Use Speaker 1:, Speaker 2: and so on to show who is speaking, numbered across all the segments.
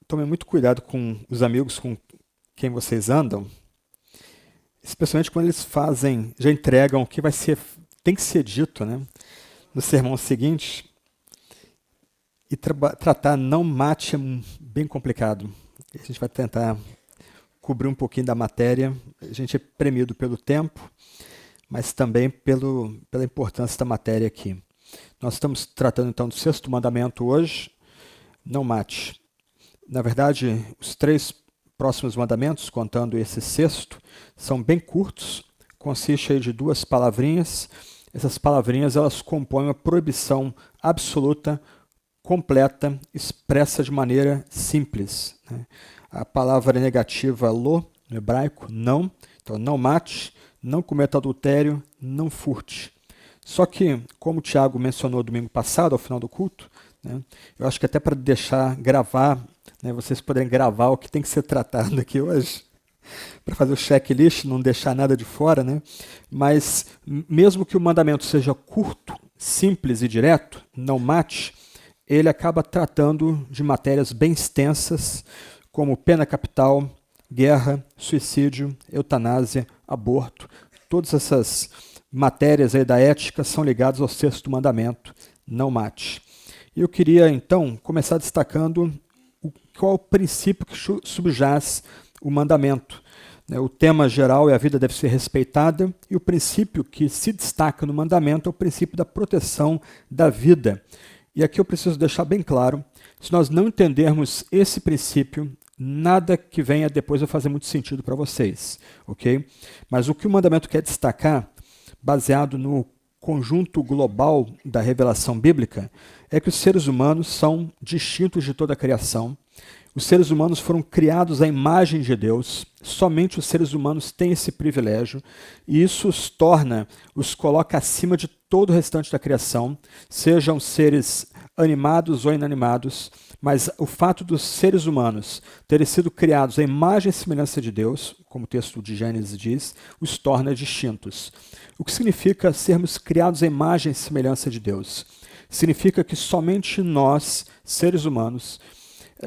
Speaker 1: Tomem muito cuidado com os amigos com quem vocês andam, especialmente quando eles fazem, já entregam o que tem que ser dito, né, no sermão seguinte. E tratar não mate é bem complicado. A gente vai tentar cobrir um pouquinho da matéria. A gente é premido pelo tempo, mas também pela importância da matéria aqui. Nós estamos tratando então do sexto mandamento hoje, não mate. Na verdade, os 3 próximos mandamentos, contando esse sexto, são bem curtos, consiste aí de 2 palavrinhas. Essas palavrinhas elas compõem uma proibição absoluta, completa, expressa de maneira simples, né? A palavra negativa lo, no hebraico, não. Então, não mate, não cometa adultério, não furte. Só que, como o Tiago mencionou domingo passado, ao final do culto, né, eu acho que até para deixar gravar, né, vocês poderem gravar o que tem que ser tratado aqui hoje, para fazer o checklist, não deixar nada de fora, né? Mas mesmo que o mandamento seja curto, simples e direto, não mate, ele acaba tratando de matérias bem extensas, como pena capital, guerra, suicídio, eutanásia, aborto. Todas essas matérias aí da ética são ligadas ao sexto mandamento, não mate. E eu queria, então, começar destacando qual é o princípio que subjaz o mandamento. O tema geral é a vida deve ser respeitada, e o princípio que se destaca no mandamento é o princípio da proteção da vida. E aqui eu preciso deixar bem claro, se nós não entendermos esse princípio, nada que venha depois vai fazer muito sentido para vocês, ok? Mas o que o mandamento quer destacar, baseado no conjunto global da revelação bíblica, é que os seres humanos são distintos de toda a criação. Os seres humanos foram criados à imagem de Deus, somente os seres humanos têm esse privilégio, e isso os coloca acima de todo o restante da criação, sejam seres animados ou inanimados, mas o fato dos seres humanos terem sido criados à imagem e semelhança de Deus, como o texto de Gênesis diz, os torna distintos. O que significa sermos criados à imagem e semelhança de Deus? Significa que somente nós, seres humanos,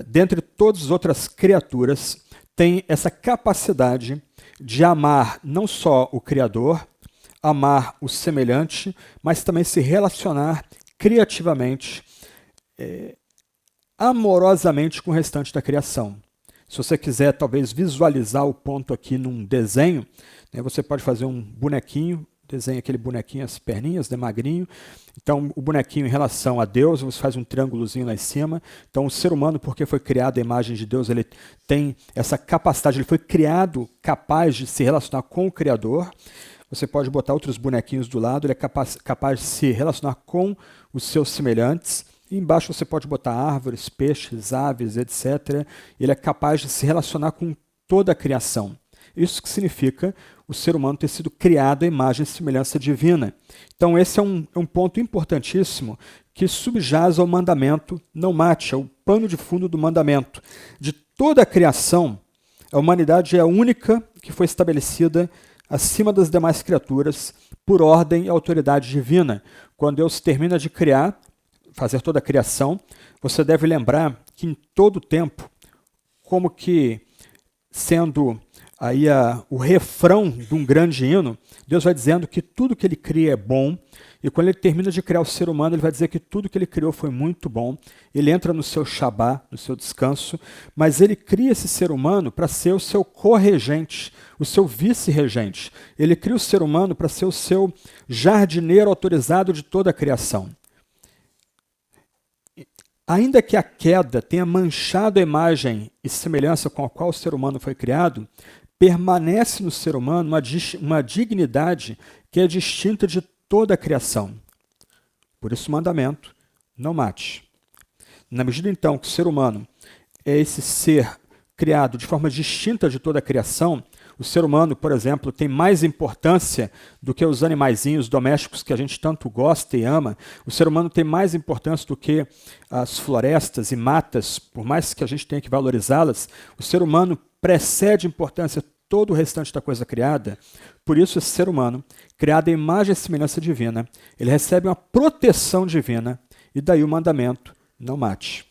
Speaker 1: dentre todas as outras criaturas, tem essa capacidade de amar não só o Criador, amar o semelhante, mas também se relacionar criativamente, amorosamente com o restante da criação. Se você quiser talvez visualizar o ponto aqui num desenho, né, você pode fazer um bonequinho, desenha aquele bonequinho, as perninhas, né, magrinho. Então, o bonequinho em relação a Deus, você faz um triângulozinho lá em cima. Então, o ser humano, porque foi criado à imagem de Deus, ele tem essa capacidade, ele foi criado capaz de se relacionar com o Criador. Você pode botar outros bonequinhos do lado, ele é capaz de se relacionar com os seus semelhantes. E embaixo você pode botar árvores, peixes, aves, etc. Ele é capaz de se relacionar com toda a criação. Isso que significa o ser humano ter sido criado à imagem e semelhança divina. Então esse é um ponto importantíssimo que subjaz ao mandamento não mate, é o pano de fundo do mandamento. De toda a criação, a humanidade é a única que foi estabelecida acima das demais criaturas por ordem e autoridade divina. Quando Deus termina de criar, fazer toda a criação, você deve lembrar que em todo o tempo, como que sendo aí o refrão de um grande hino, Deus vai dizendo que tudo que ele cria é bom, e quando ele termina de criar o ser humano, ele vai dizer que tudo que ele criou foi muito bom. Ele entra no seu Shabá, no seu descanso, mas ele cria esse ser humano para ser o seu corregente, o seu vice-regente. Ele cria o ser humano para ser o seu jardineiro autorizado de toda a criação. Ainda que a queda tenha manchado a imagem e semelhança com a qual o ser humano foi criado, permanece no ser humano uma dignidade que é distinta de toda a criação. Por isso o mandamento, não mate. Na medida então que o ser humano é esse ser criado de forma distinta de toda a criação, o ser humano, por exemplo, tem mais importância do que os animaizinhos domésticos que a gente tanto gosta e ama. O ser humano tem mais importância do que as florestas e matas, por mais que a gente tenha que valorizá-las. O ser humano precede importância todo o restante da coisa criada. Por isso, esse ser humano, criado em imagem e semelhança divina, ele recebe uma proteção divina, e daí o mandamento, não mate.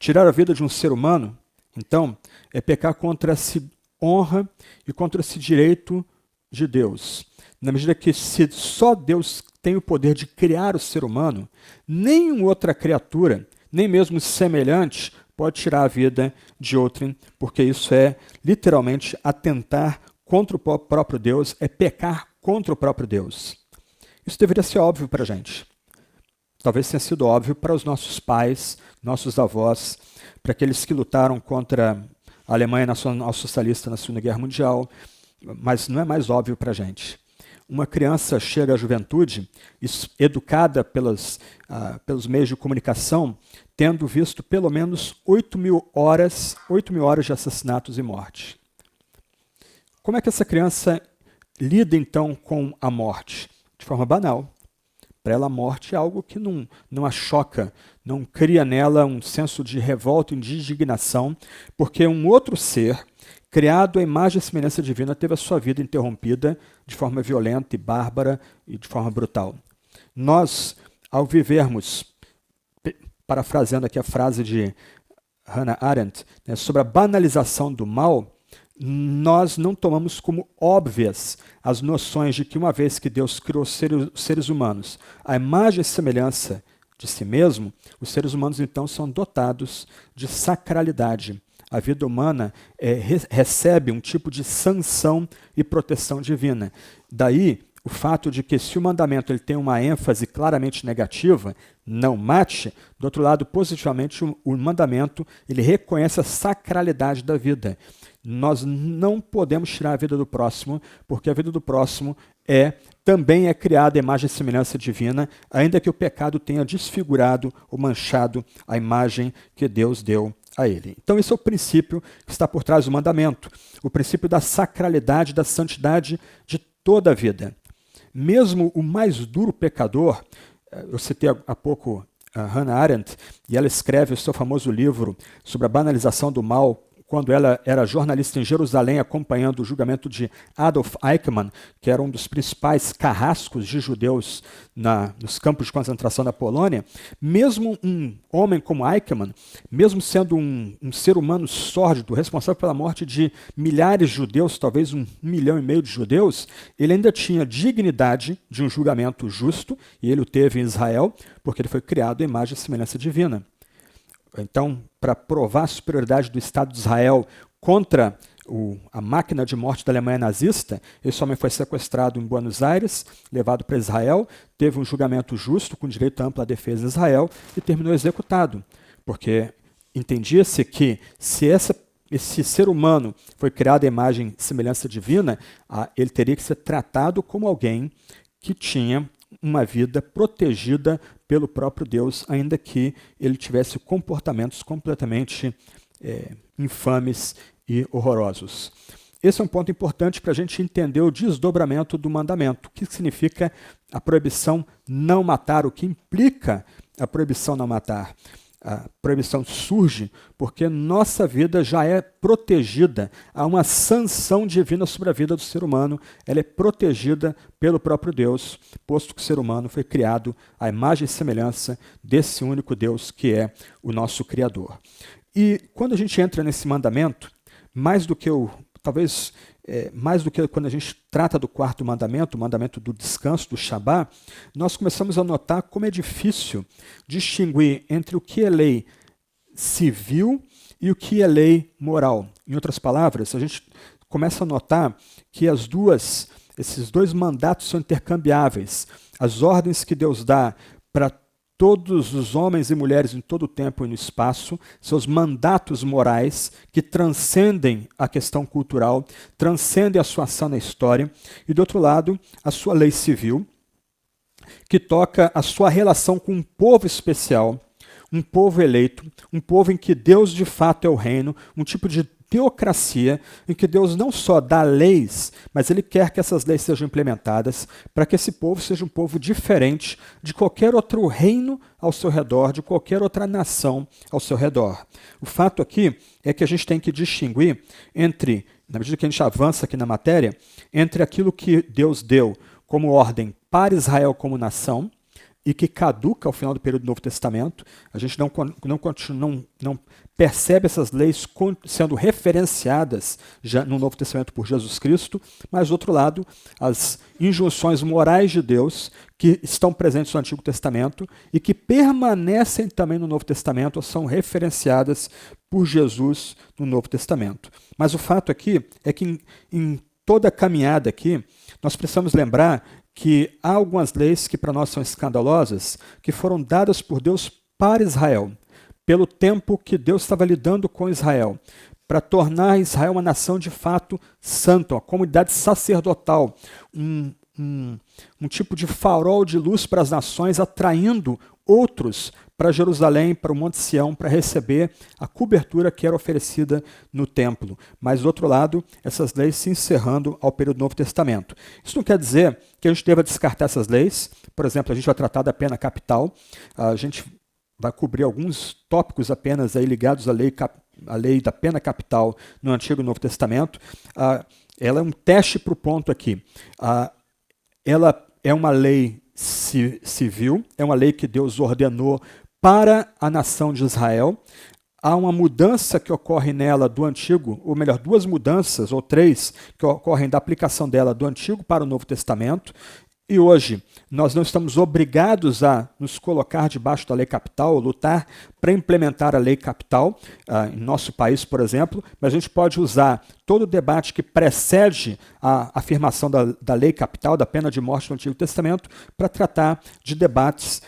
Speaker 1: Tirar a vida de um ser humano, então, é pecar contra essa honra e contra esse direito de Deus. Na medida que se só Deus tem o poder de criar o ser humano, nenhuma outra criatura, nem mesmo semelhante, pode tirar a vida de outrem, porque isso é literalmente atentar contra o próprio Deus, é pecar contra o próprio Deus. Isso deveria ser óbvio para a gente. Talvez tenha sido óbvio para os nossos pais, nossos avós, para aqueles que lutaram contra a Alemanha nacional-socialista na Segunda Guerra Mundial, mas não é mais óbvio para a gente. Uma criança chega à juventude, educada pelos meios de comunicação, tendo visto pelo menos 8.000 horas de assassinatos e morte. Como é que essa criança lida, então, com a morte? De forma banal. Para ela, a morte é algo que não a choca, não cria nela um senso de revolta e de indignação, porque um outro ser, criado à imagem e semelhança divina, teve a sua vida interrompida de forma violenta e bárbara e de forma brutal. Nós, ao vivermos, parafraseando aqui a frase de Hannah Arendt, né, sobre a banalização do mal, nós não tomamos como óbvias as noções de que uma vez que Deus criou seres humanos, a imagem e semelhança de si mesmo, os seres humanos então são dotados de sacralidade. A vida humana recebe um tipo de sanção e proteção divina. Daí o fato de que se o mandamento ele tem uma ênfase claramente negativa, não mate, do outro lado, positivamente, o mandamento ele reconhece a sacralidade da vida. Nós não podemos tirar a vida do próximo, porque a vida do próximo também é criada à imagem e semelhança divina, ainda que o pecado tenha desfigurado ou manchado a imagem que Deus deu a ele. Então esse é o princípio que está por trás do mandamento, o princípio da sacralidade, da santidade de toda a vida. Mesmo o mais duro pecador, eu citei há pouco a Hannah Arendt, e ela escreve o seu famoso livro sobre a banalização do mal, quando ela era jornalista em Jerusalém, acompanhando o julgamento de Adolf Eichmann, que era um dos principais carrascos de judeus nos campos de concentração da Polônia. Mesmo um homem como Eichmann, mesmo sendo um ser humano sórdido, responsável pela morte de milhares de judeus, talvez 1,5 milhão de judeus, ele ainda tinha dignidade de um julgamento justo, e ele o teve em Israel, porque ele foi criado à imagem e semelhança divina. Então, para provar a superioridade do Estado de Israel contra a máquina de morte da Alemanha nazista, esse homem foi sequestrado em Buenos Aires, levado para Israel, teve um julgamento justo, com direito a ampla defesa em Israel, e terminou executado. Porque entendia-se que, se esse ser humano foi criado à imagem e semelhança divina, ele teria que ser tratado como alguém que tinha uma vida protegida pelo próprio Deus, ainda que ele tivesse comportamentos completamente infames e horrorosos. Esse é um ponto importante para a gente entender o desdobramento do mandamento. O que significa a proibição não matar, o que implica a proibição não matar. A proibição surge porque nossa vida já é protegida. Há uma sanção divina sobre a vida do ser humano. Ela é protegida pelo próprio Deus, posto que o ser humano foi criado à imagem e semelhança desse único Deus que é o nosso Criador. E quando a gente entra nesse mandamento, mais do que quando a gente trata do quarto mandamento, o mandamento do descanso, do Shabá, nós começamos a notar como é difícil distinguir entre o que é lei civil e o que é lei moral. Em outras palavras, a gente começa a notar que esses dois mandatos são intercambiáveis. As ordens que Deus dá para todos os homens e mulheres em todo o tempo e no espaço, seus mandatos morais que transcendem a questão cultural, transcendem a sua ação na história, e do outro lado, a sua lei civil, que toca a sua relação com um povo especial, um povo eleito, um povo em que Deus de fato é o reino, um tipo de teocracia em que Deus não só dá leis, mas Ele quer que essas leis sejam implementadas para que esse povo seja um povo diferente de qualquer outro reino ao seu redor, de qualquer outra nação ao seu redor. O fato aqui é que a gente tem que distinguir entre, na medida que a gente avança aqui na matéria, entre aquilo que Deus deu como ordem para Israel como nação, e que caduca ao final do período do Novo Testamento. A gente não percebe essas leis sendo referenciadas já no Novo Testamento por Jesus Cristo, mas, do outro lado, as injunções morais de Deus que estão presentes no Antigo Testamento e que permanecem também no Novo Testamento ou são referenciadas por Jesus no Novo Testamento. Mas o fato aqui é que em toda a caminhada aqui, nós precisamos lembrar que há algumas leis que para nós são escandalosas, que foram dadas por Deus para Israel, pelo tempo que Deus estava lidando com Israel, para tornar Israel uma nação de fato santa, uma comunidade sacerdotal, um tipo de farol de luz para as nações, atraindo outros para Jerusalém, para o Monte Sião, para receber a cobertura que era oferecida no templo. Mas, do outro lado, essas leis se encerrando ao período do Novo Testamento. Isso não quer dizer que a gente deva descartar essas leis. Por exemplo, a gente vai tratar da pena capital. A gente vai cobrir alguns tópicos apenas aí ligados à lei da pena capital no Antigo e Novo Testamento. Ela é um teste para o ponto aqui. Ela é uma lei civil, é uma lei que Deus ordenou para a nação de Israel. Há uma mudança que ocorre nela do Antigo, ou melhor, duas mudanças, ou três, que ocorrem da aplicação dela do Antigo para o Novo Testamento. E hoje, nós não estamos obrigados a nos colocar debaixo da lei capital, ou lutar para implementar a lei capital, em nosso país, por exemplo, mas a gente pode usar todo o debate que precede a afirmação da lei capital, da pena de morte no Antigo Testamento, para tratar de debates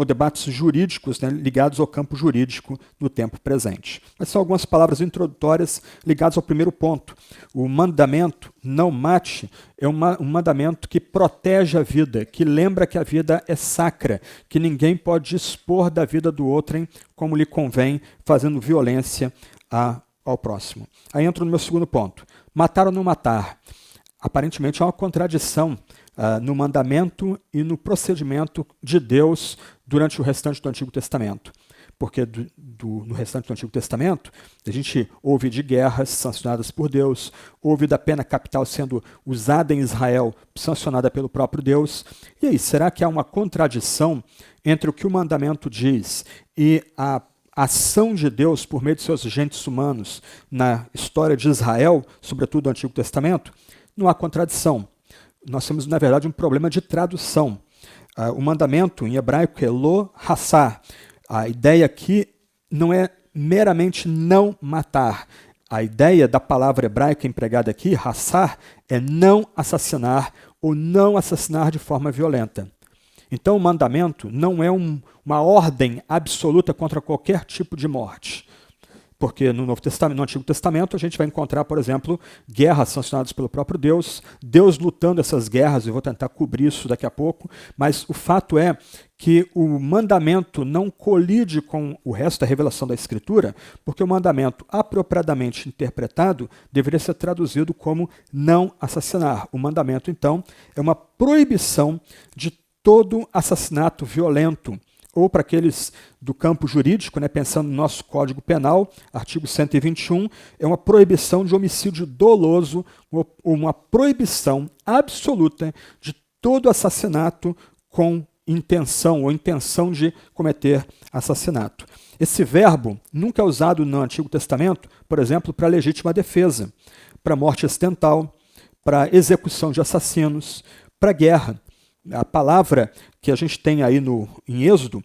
Speaker 1: debates jurídicos, né, ligados ao campo jurídico no tempo presente. Mas são algumas palavras introdutórias ligadas ao primeiro ponto. O mandamento não mate é um mandamento que protege a vida, que lembra que a vida é sacra, que ninguém pode dispor da vida do outrem como lhe convém, fazendo violência ao próximo. Aí entro no meu segundo ponto. Matar ou não matar? Aparentemente há uma contradição no mandamento e no procedimento de Deus durante o restante do Antigo Testamento. Porque no restante do Antigo Testamento, a gente ouve de guerras sancionadas por Deus, ouve da pena capital sendo usada em Israel, sancionada pelo próprio Deus. E aí, será que há uma contradição entre o que o mandamento diz e a ação de Deus por meio de seus agentes humanos na história de Israel, sobretudo no Antigo Testamento? Não há contradição. Nós temos, na verdade, um problema de tradução. O mandamento em hebraico é lo hassar. A ideia aqui não é meramente não matar. A ideia da palavra hebraica empregada aqui, hassar, é não assassinar ou não assassinar de forma violenta. Então, o mandamento não é uma ordem absoluta contra qualquer tipo de morte. Porque no Antigo Testamento a gente vai encontrar, por exemplo, guerras sancionadas pelo próprio Deus, Deus lutando essas guerras, eu vou tentar cobrir isso daqui a pouco, mas o fato é que o mandamento não colide com o resto da revelação da Escritura, porque o mandamento, apropriadamente interpretado, deveria ser traduzido como não assassinar. O mandamento, então, é uma proibição de todo assassinato violento, ou para aqueles do campo jurídico, né, pensando no nosso Código Penal, artigo 121, é uma proibição de homicídio doloso, ou uma proibição absoluta de todo assassinato com intenção, ou intenção de cometer assassinato. Esse verbo nunca é usado no Antigo Testamento, por exemplo, para legítima defesa, para morte acidental, para execução de assassinos, para guerra. A palavra que a gente tem aí em Êxodo,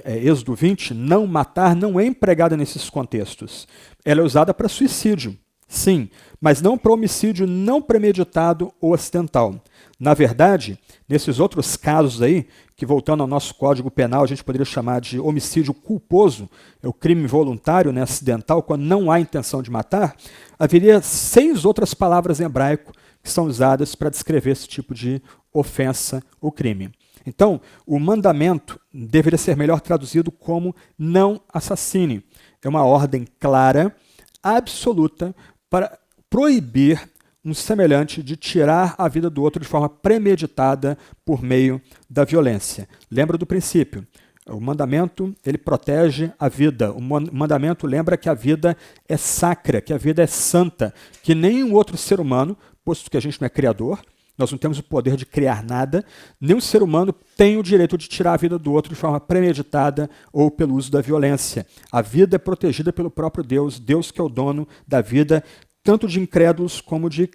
Speaker 1: Êxodo 20, não matar, não é empregada nesses contextos. Ela é usada para suicídio, sim, mas não para homicídio não premeditado ou acidental. Na verdade, nesses outros casos aí, que voltando ao nosso Código Penal, a gente poderia chamar de homicídio culposo, é o crime voluntário, né, acidental, quando não há intenção de matar, haveria 6 outras palavras em hebraico que são usadas para descrever esse tipo de ofensa ou crime. Então, o mandamento deveria ser melhor traduzido como não assassine. É uma ordem clara, absoluta, para proibir um semelhante de tirar a vida do outro de forma premeditada por meio da violência. Lembra do princípio? O mandamento, ele protege a vida. O mandamento lembra que a vida é sacra, que a vida é santa, que nenhum outro ser humano, posto que a gente não é criador, Nós não temos o poder de criar nada, nenhum ser humano tem o direito de tirar a vida do outro de forma premeditada ou pelo uso da violência. A vida é protegida pelo próprio Deus, Deus que é o dono da vida, tanto de incrédulos como de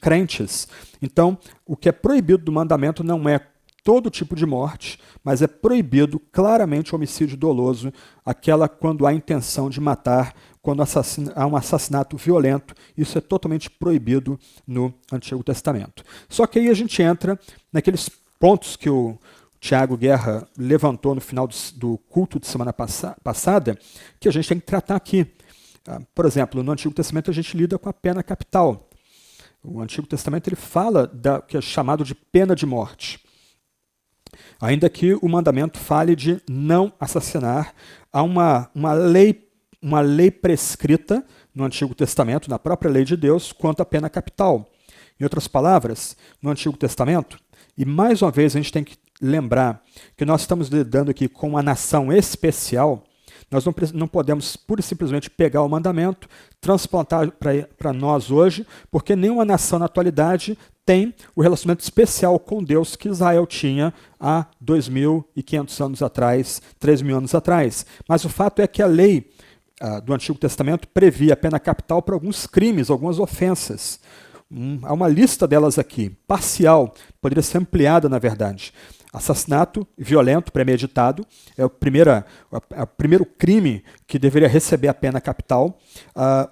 Speaker 1: crentes. Então, o que é proibido do mandamento não é todo tipo de morte, mas é proibido claramente o homicídio doloso, aquela quando há intenção de matar, quando há um assassinato violento. Isso é totalmente proibido no Antigo Testamento. Só que aí a gente entra naqueles pontos que o Tiago Guerra levantou no final do culto de semana passada, que a gente tem que tratar aqui. Por exemplo, no Antigo Testamento a gente lida com a pena capital. O Antigo Testamento ele fala da que é chamado de pena de morte. Ainda que o mandamento fale de não assassinar, há uma lei prescrita no Antigo Testamento, na própria lei de Deus, quanto à pena capital. Em outras palavras, no Antigo Testamento, e mais uma vez a gente tem que lembrar que nós estamos lidando aqui com uma nação especial, nós não podemos pura e simplesmente pegar o mandamento, transplantar para nós hoje, porque nenhuma nação na atualidade tem o relacionamento especial com Deus que Israel tinha há 2.500 anos atrás, 3.000 anos atrás. Mas o fato é que a lei do Antigo Testamento previa a pena capital para alguns crimes, algumas ofensas. Há uma lista delas aqui, parcial, poderia ser ampliada, na verdade. Assassinato violento, premeditado, é o primeiro crime que deveria receber a pena capital.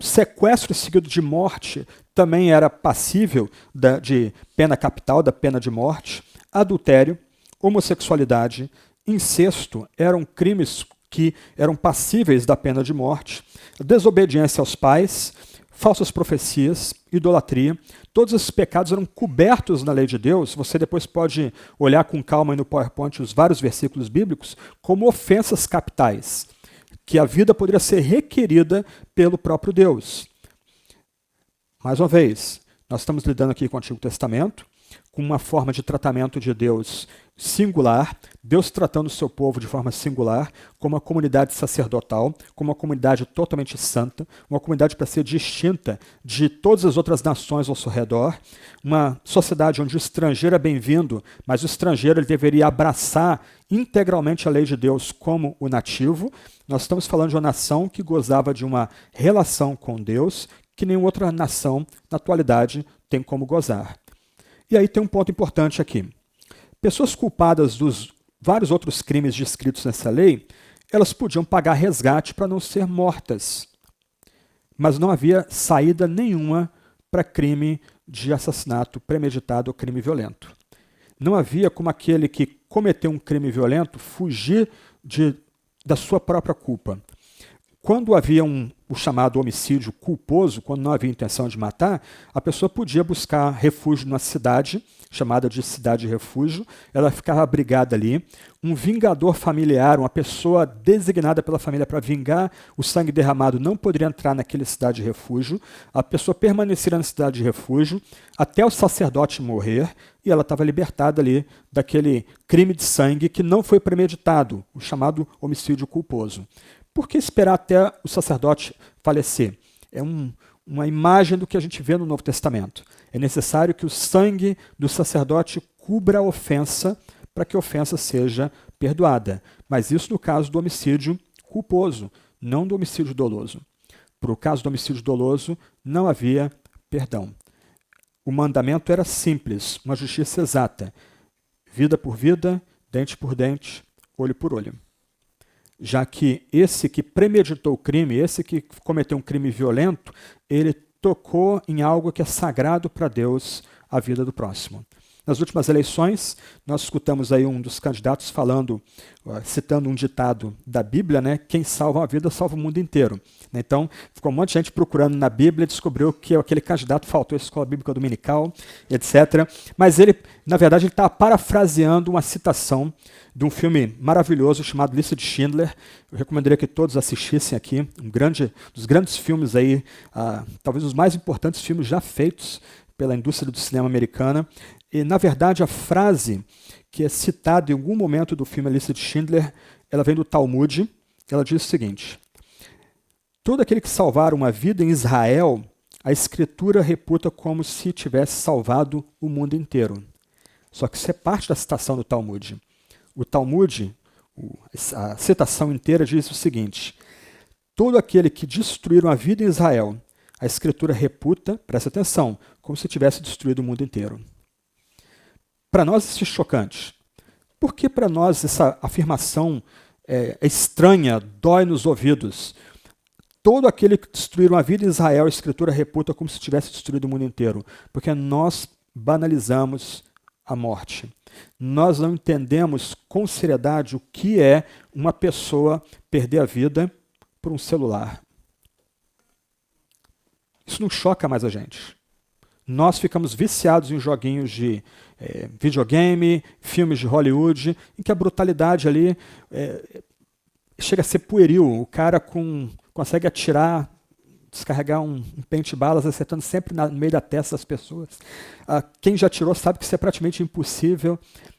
Speaker 1: Sequestro seguido de morte também era passível de pena capital, da pena de morte. Adultério, homossexualidade, incesto eram crimes que eram passíveis da pena de morte. Desobediência aos pais, falsas profecias, idolatria, todos esses pecados eram cobertos na lei de Deus. Você depois pode olhar com calma aí no PowerPoint os vários versículos bíblicos como ofensas capitais, que a vida poderia ser requerida pelo próprio Deus. Mais uma vez, nós estamos lidando aqui com o Antigo Testamento, com uma forma de tratamento de Deus singular, Deus tratando o seu povo de forma singular, como uma comunidade sacerdotal, como uma comunidade totalmente santa, uma comunidade para ser distinta de todas as outras nações ao seu redor, uma sociedade onde o estrangeiro é bem-vindo, mas o estrangeiro ele deveria abraçar integralmente a lei de Deus como o nativo. Nós estamos falando de uma nação que gozava de uma relação com Deus que nenhuma outra nação, na atualidade, tem como gozar. E aí tem um ponto importante aqui. Pessoas culpadas dos vários outros crimes descritos nessa lei, elas podiam pagar resgate para não ser mortas. Mas não havia saída nenhuma para crime de assassinato premeditado ou crime violento. Não havia como aquele que cometeu um crime violento fugir da sua própria culpa. Quando havia o chamado homicídio culposo, quando não havia intenção de matar, a pessoa podia buscar refúgio numa cidade, chamada de cidade de refúgio, ela ficava abrigada ali. Um vingador familiar, uma pessoa designada pela família para vingar o sangue derramado, não poderia entrar naquela cidade de refúgio. A pessoa permaneceria na cidade de refúgio até o sacerdote morrer e ela estava libertada ali daquele crime de sangue que não foi premeditado, o chamado homicídio culposo. Por que esperar até o sacerdote falecer? É uma imagem do que a gente vê no Novo Testamento. É necessário que o sangue do sacerdote cubra a ofensa para que a ofensa seja perdoada. Mas isso no caso do homicídio culposo, não do homicídio doloso. Para o caso do homicídio doloso, não havia perdão. O mandamento era simples, uma justiça exata. Vida por vida, dente por dente, olho por olho. Já que esse que premeditou o crime, esse que cometeu um crime violento, ele tocou em algo que é sagrado para Deus, a vida do próximo. Nas últimas eleições, nós escutamos aí um dos candidatos falando, citando um ditado da Bíblia, né? Quem salva a vida salva o mundo inteiro. Então, ficou um monte de gente procurando na Bíblia e descobriu que aquele candidato faltou à escola bíblica dominical, etc. Mas ele, na verdade, ele está parafraseando uma citação de um filme maravilhoso chamado Lista de Schindler. Eu recomendaria que todos assistissem aqui, dos grandes filmes aí, talvez os mais importantes filmes já feitos pela indústria do cinema americana. E, na verdade, a frase que é citada em algum momento do filme A Lista de Schindler, ela vem do Talmud. Ela diz o seguinte: todo aquele que salvar uma vida em Israel, a Escritura reputa como se tivesse salvado o mundo inteiro. Só que isso é parte da citação do Talmud. O Talmud, a citação inteira diz o seguinte: todo aquele que destruíram a vida em Israel, a Escritura reputa, presta atenção, como se tivesse destruído o mundo inteiro. Para nós isso é chocante. Por que para nós essa afirmação é estranha, dói nos ouvidos? Todo aquele que destruíram a vida em Israel, a Escritura reputa como se tivesse destruído o mundo inteiro. Porque nós banalizamos a morte. Nós não entendemos com seriedade o que é uma pessoa perder a vida por um celular. Isso não choca mais a gente. Nós ficamos viciados em joguinhos de videogame, filmes de Hollywood, em que a brutalidade ali chega a ser pueril. O cara consegue atirar, descarregar um pente balas, acertando sempre no meio da testa das pessoas. Quem já atirou sabe que isso é praticamente impossível,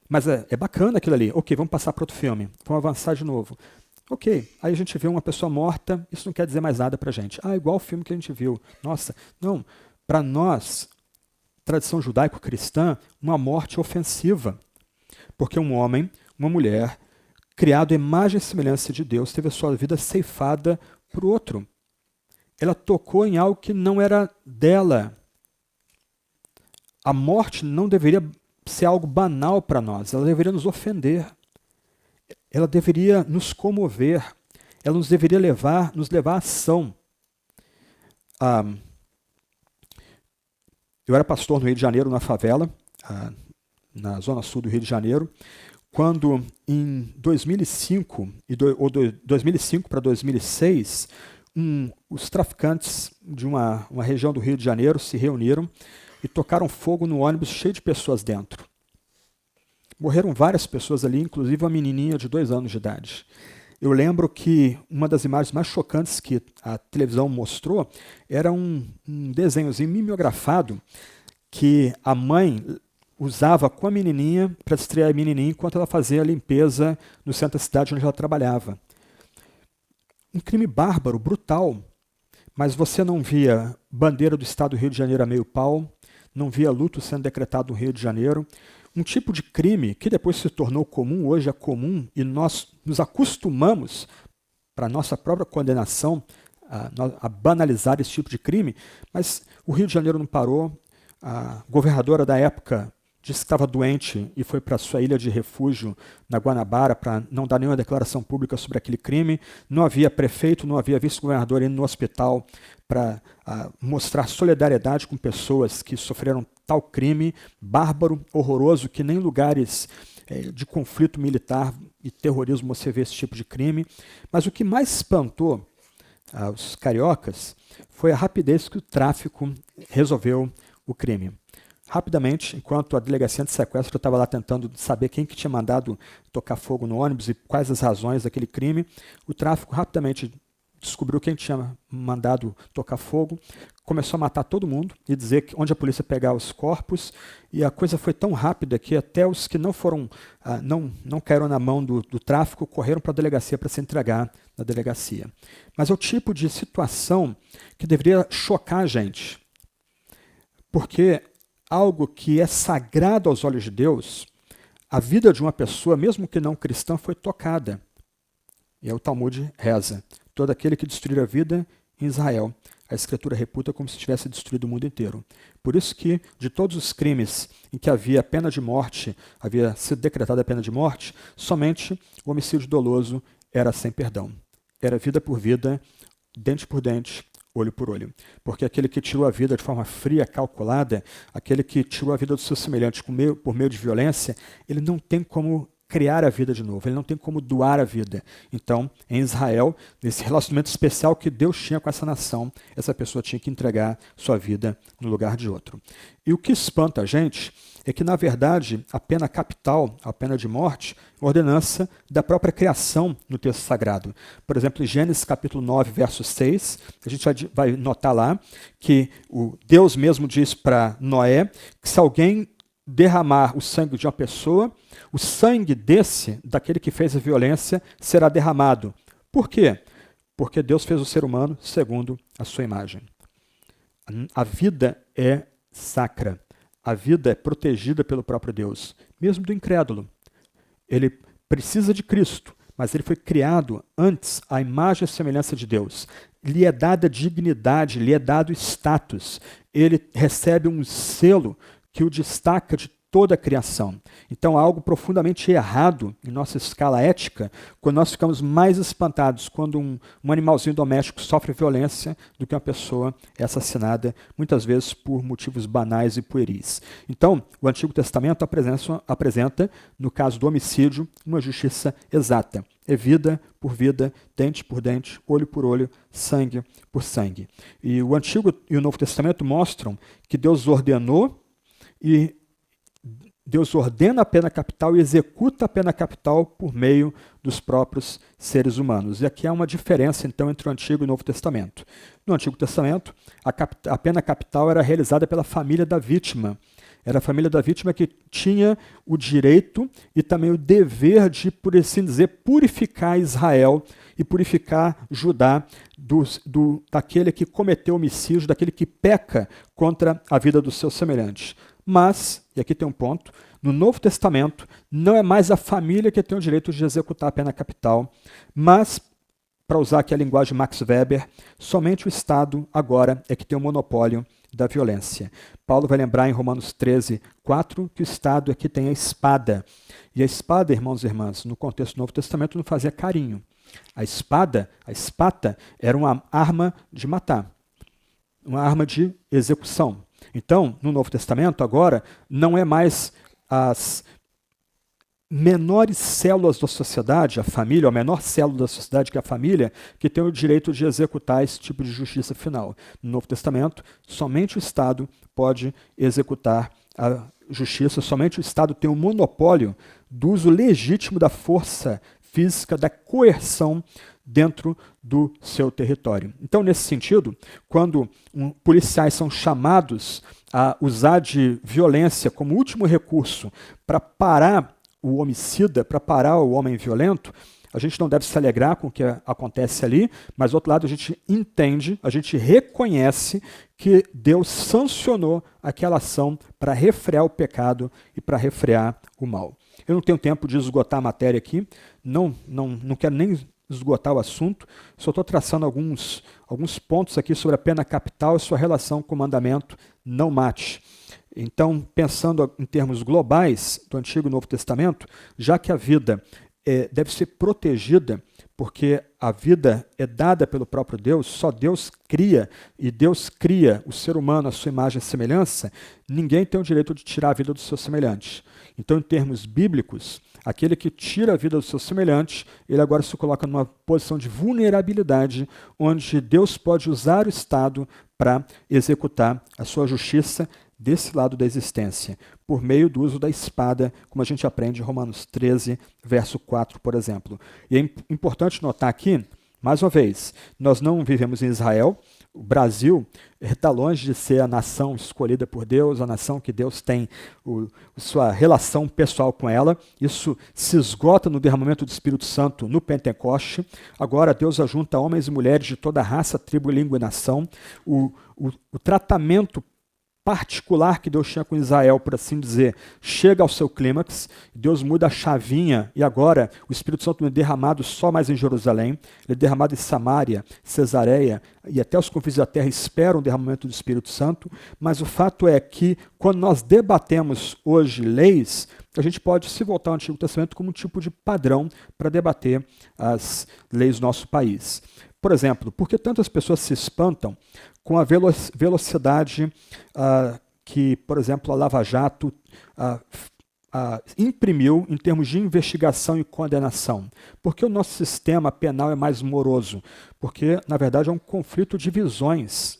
Speaker 1: mas é bacana aquilo ali. Ok, vamos passar para outro filme, vamos avançar de novo. Ok, aí a gente vê uma pessoa morta, isso não quer dizer mais nada para a gente. Igual o filme que a gente viu. Nossa, não. Para nós, tradição judaico-cristã, uma morte ofensiva. Porque um homem, uma mulher, criado à imagem e semelhança de Deus, teve a sua vida ceifada por outro. Ela tocou em algo que não era dela. A morte não deveria ser algo banal para nós, ela deveria nos ofender. Ela deveria nos comover, ela nos deveria nos levar à ação. Eu era pastor no Rio de Janeiro, na favela, na zona sul do Rio de Janeiro, quando em 2005, 2005 para 2006, os traficantes de uma região do Rio de Janeiro se reuniram e tocaram fogo no ônibus cheio de pessoas dentro. Morreram várias pessoas ali, inclusive uma menininha de 2 anos de idade. Eu lembro que uma das imagens mais chocantes que a televisão mostrou era um desenhozinho mimeografado que a mãe usava com a menininha para distrair a menininha enquanto ela fazia a limpeza no centro da cidade onde ela trabalhava. Um crime bárbaro, brutal, mas você não via bandeira do estado do Rio de Janeiro a meio pau, não via luto sendo decretado no Rio de Janeiro. Um tipo de crime que depois se tornou comum, hoje é comum, e nós nos acostumamos, para a nossa própria condenação, a banalizar esse tipo de crime, mas o Rio de Janeiro não parou. A governadora da época disse que estava doente e foi para sua ilha de refúgio na Guanabara para não dar nenhuma declaração pública sobre aquele crime. Não havia prefeito, não havia vice-governador indo no hospital para mostrar solidariedade com pessoas que sofreram tal crime bárbaro, horroroso, que nem em lugares de conflito militar e terrorismo você vê esse tipo de crime. Mas o que mais espantou os cariocas foi a rapidez que o tráfico resolveu o crime. Rapidamente, enquanto a delegacia de sequestro estava lá tentando saber quem que tinha mandado tocar fogo no ônibus e quais as razões daquele crime, o tráfico rapidamente descobriu quem tinha mandado tocar fogo, começou a matar todo mundo e dizer que onde a polícia pegar os corpos, e a coisa foi tão rápida que até os que não foram, não caíram na mão do tráfico, correram para a delegacia para se entregar na delegacia. Mas é o tipo de situação que deveria chocar a gente, porque algo que é sagrado aos olhos de Deus, a vida de uma pessoa, mesmo que não cristã, foi tocada. E aí o Talmud reza: todo aquele que destruir a vida em Israel, a Escritura reputa como se tivesse destruído o mundo inteiro. Por isso que, de todos os crimes em que havia pena de morte, havia sido decretada a pena de morte, somente o homicídio doloso era sem perdão. Era vida por vida, dente por dente, olho por olho. Porque aquele que tirou a vida de forma fria, calculada, aquele que tirou a vida do seu semelhante por meio de violência, ele não tem como criar a vida de novo, ele não tem como doar a vida. Então, em Israel, nesse relacionamento especial que Deus tinha com essa nação, essa pessoa tinha que entregar sua vida no lugar de outro. E o que espanta a gente é que, na verdade, a pena capital, a pena de morte, é uma ordenança da própria criação no texto sagrado. Por exemplo, em Gênesis capítulo 9, verso 6, a gente vai notar lá que o Deus mesmo diz para Noé que se alguém derramar o sangue de uma pessoa, o sangue daquele que fez a violência, será derramado. Por quê? Porque Deus fez o ser humano segundo a sua imagem. A vida é sacra. A vida é protegida pelo próprio Deus, mesmo do incrédulo. Ele precisa de Cristo, mas ele foi criado antes à imagem e semelhança de Deus. Lhe é dada dignidade, lhe é dado status. Ele recebe um selo que o destaca de toda a criação. Então há algo profundamente errado em nossa escala ética quando nós ficamos mais espantados quando um animalzinho doméstico sofre violência do que uma pessoa é assassinada, muitas vezes por motivos banais e pueris. Então, o Antigo Testamento apresenta, no caso do homicídio, uma justiça exata. É vida por vida, dente por dente, olho por olho, sangue por sangue. E o Antigo e o Novo Testamento mostram que Deus ordenou e Deus ordena a pena capital e executa a pena capital por meio dos próprios seres humanos. E aqui há uma diferença, então, entre o Antigo e o Novo Testamento. No Antigo Testamento, a pena capital era realizada pela família da vítima. Era a família da vítima que tinha o direito e também o dever de, por assim dizer, purificar Israel e purificar Judá daquele que cometeu homicídio, daquele que peca contra a vida dos seus semelhantes. Mas, e aqui tem um ponto, no Novo Testamento não é mais a família que tem o direito de executar a pena capital, mas, para usar aqui a linguagem de Max Weber, somente o Estado agora é que tem o monopólio da violência. Paulo vai lembrar em Romanos 13, 4, que o Estado é que tem a espada. E a espada, irmãos e irmãs, no contexto do Novo Testamento não fazia carinho. A espada, a espata, era uma arma de matar, uma arma de execução. Então, no Novo Testamento, agora, não é mais as menores células da sociedade, a família, a menor célula da sociedade que é a família, que tem o direito de executar esse tipo de justiça final. No Novo Testamento, somente o Estado pode executar a justiça, somente o Estado tem o monopólio do uso legítimo da força física, da coerção dentro do seu território. Então, nesse sentido, quando policiais são chamados a usar de violência como último recurso para parar o homicida, para parar o homem violento, a gente não deve se alegrar com o que acontece ali, mas, do outro lado, a gente entende, a gente reconhece que Deus sancionou aquela ação para refrear o pecado e para refrear o mal. Eu não tenho tempo de esgotar a matéria aqui, não quero nem esgotar o assunto, só estou traçando alguns pontos aqui sobre a pena capital e sua relação com o mandamento não mate. Então, pensando em termos globais do Antigo e Novo Testamento, já que a vida deve ser protegida, porque a vida é dada pelo próprio Deus, só Deus cria, e Deus cria o ser humano à sua imagem e semelhança, ninguém tem o direito de tirar a vida dos seus semelhantes. Então, em termos bíblicos, aquele que tira a vida dos seus semelhantes, ele agora se coloca numa posição de vulnerabilidade, onde Deus pode usar o Estado para executar a sua justiça desse lado da existência, por meio do uso da espada, como a gente aprende em Romanos 13, verso 4, por exemplo. E é importante notar aqui, mais uma vez, nós não vivemos em Israel, o Brasil está longe de ser a nação escolhida por Deus, a nação que Deus tem sua relação pessoal com ela. Isso se esgota no derramamento do Espírito Santo no Pentecoste. Agora Deus ajunta homens e mulheres de toda raça, tribo, língua e nação. O tratamento particular que Deus tinha com Israel, por assim dizer, chega ao seu clímax, Deus muda a chavinha e agora o Espírito Santo não é derramado só mais em Jerusalém, ele é derramado em Samaria, Cesareia e até os confins da terra esperam o derramamento do Espírito Santo, mas o fato é que quando nós debatemos hoje leis, a gente pode se voltar ao Antigo Testamento como um tipo de padrão para debater as leis do nosso país. Por exemplo, por que tantas pessoas se espantam com a velocidade que, por exemplo, a Lava Jato imprimiu em termos de investigação e condenação? Porque o nosso sistema penal é mais moroso? Porque, na verdade, é um conflito de visões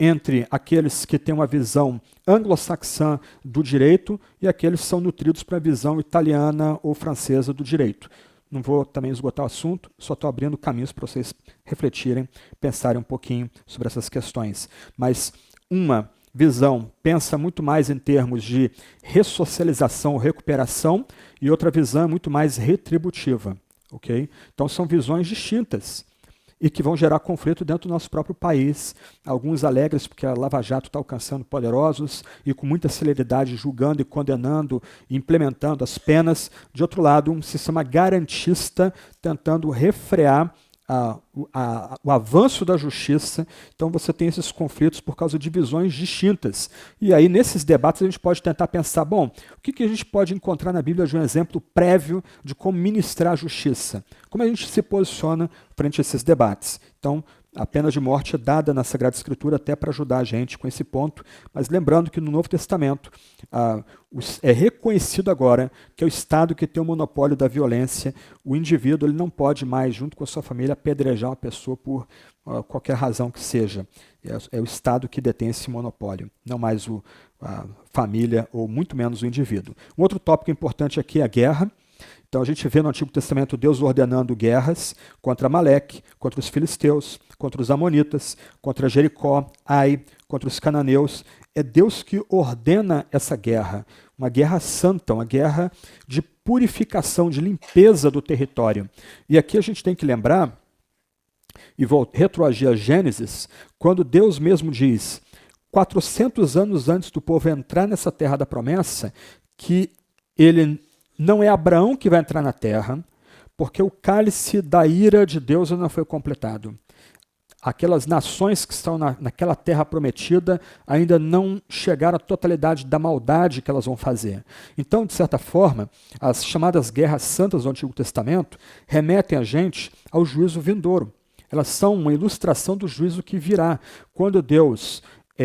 Speaker 1: entre aqueles que têm uma visão anglo-saxã do direito e aqueles que são nutridos para a visão italiana ou francesa do direito. Não vou também esgotar o assunto, só estou abrindo caminhos para vocês refletirem, pensarem um pouquinho sobre essas questões. Mas uma visão pensa muito mais em termos de ressocialização, recuperação, e outra visão é muito mais retributiva. Okay? Então são visões distintas. e que vão gerar conflito dentro do nosso próprio país. Alguns alegres porque a Lava Jato está alcançando poderosos e com muita celeridade julgando e condenando e implementando as penas. De outro lado, um sistema garantista tentando refrear o avanço da justiça. Então você tem esses conflitos por causa de visões distintas. E aí, nesses debates, a gente pode tentar pensar, bom, o que a gente pode encontrar na Bíblia de um exemplo prévio de como ministrar a justiça? Como a gente se posiciona frente a esses debates? Então, a pena de morte é dada na Sagrada Escritura até para ajudar a gente com esse ponto, mas lembrando que no Novo Testamento é reconhecido agora que é o Estado que tem o monopólio da violência. O indivíduo ele não pode mais, junto com a sua família, apedrejar uma pessoa por qualquer razão que seja. É o Estado que detém esse monopólio, não mais a família ou muito menos o indivíduo. Um outro tópico importante aqui é a guerra. Então a gente vê no Antigo Testamento Deus ordenando guerras contra Amaleque, contra os filisteus, contra os amonitas, contra Jericó, Ai, contra os cananeus. É Deus que ordena essa guerra, uma guerra santa, uma guerra de purificação, de limpeza do território. E aqui a gente tem que lembrar, e vou retroagir a Gênesis, quando Deus mesmo diz, 400 anos antes do povo entrar nessa terra da promessa, que ele não é Abraão que vai entrar na terra, porque o cálice da ira de Deus não foi completado. Aquelas nações que estão naquela terra prometida ainda não chegaram à totalidade da maldade que elas vão fazer. Então, de certa forma, as chamadas guerras santas do Antigo Testamento remetem a gente ao juízo vindouro. Elas são uma ilustração do juízo que virá. Quando Deus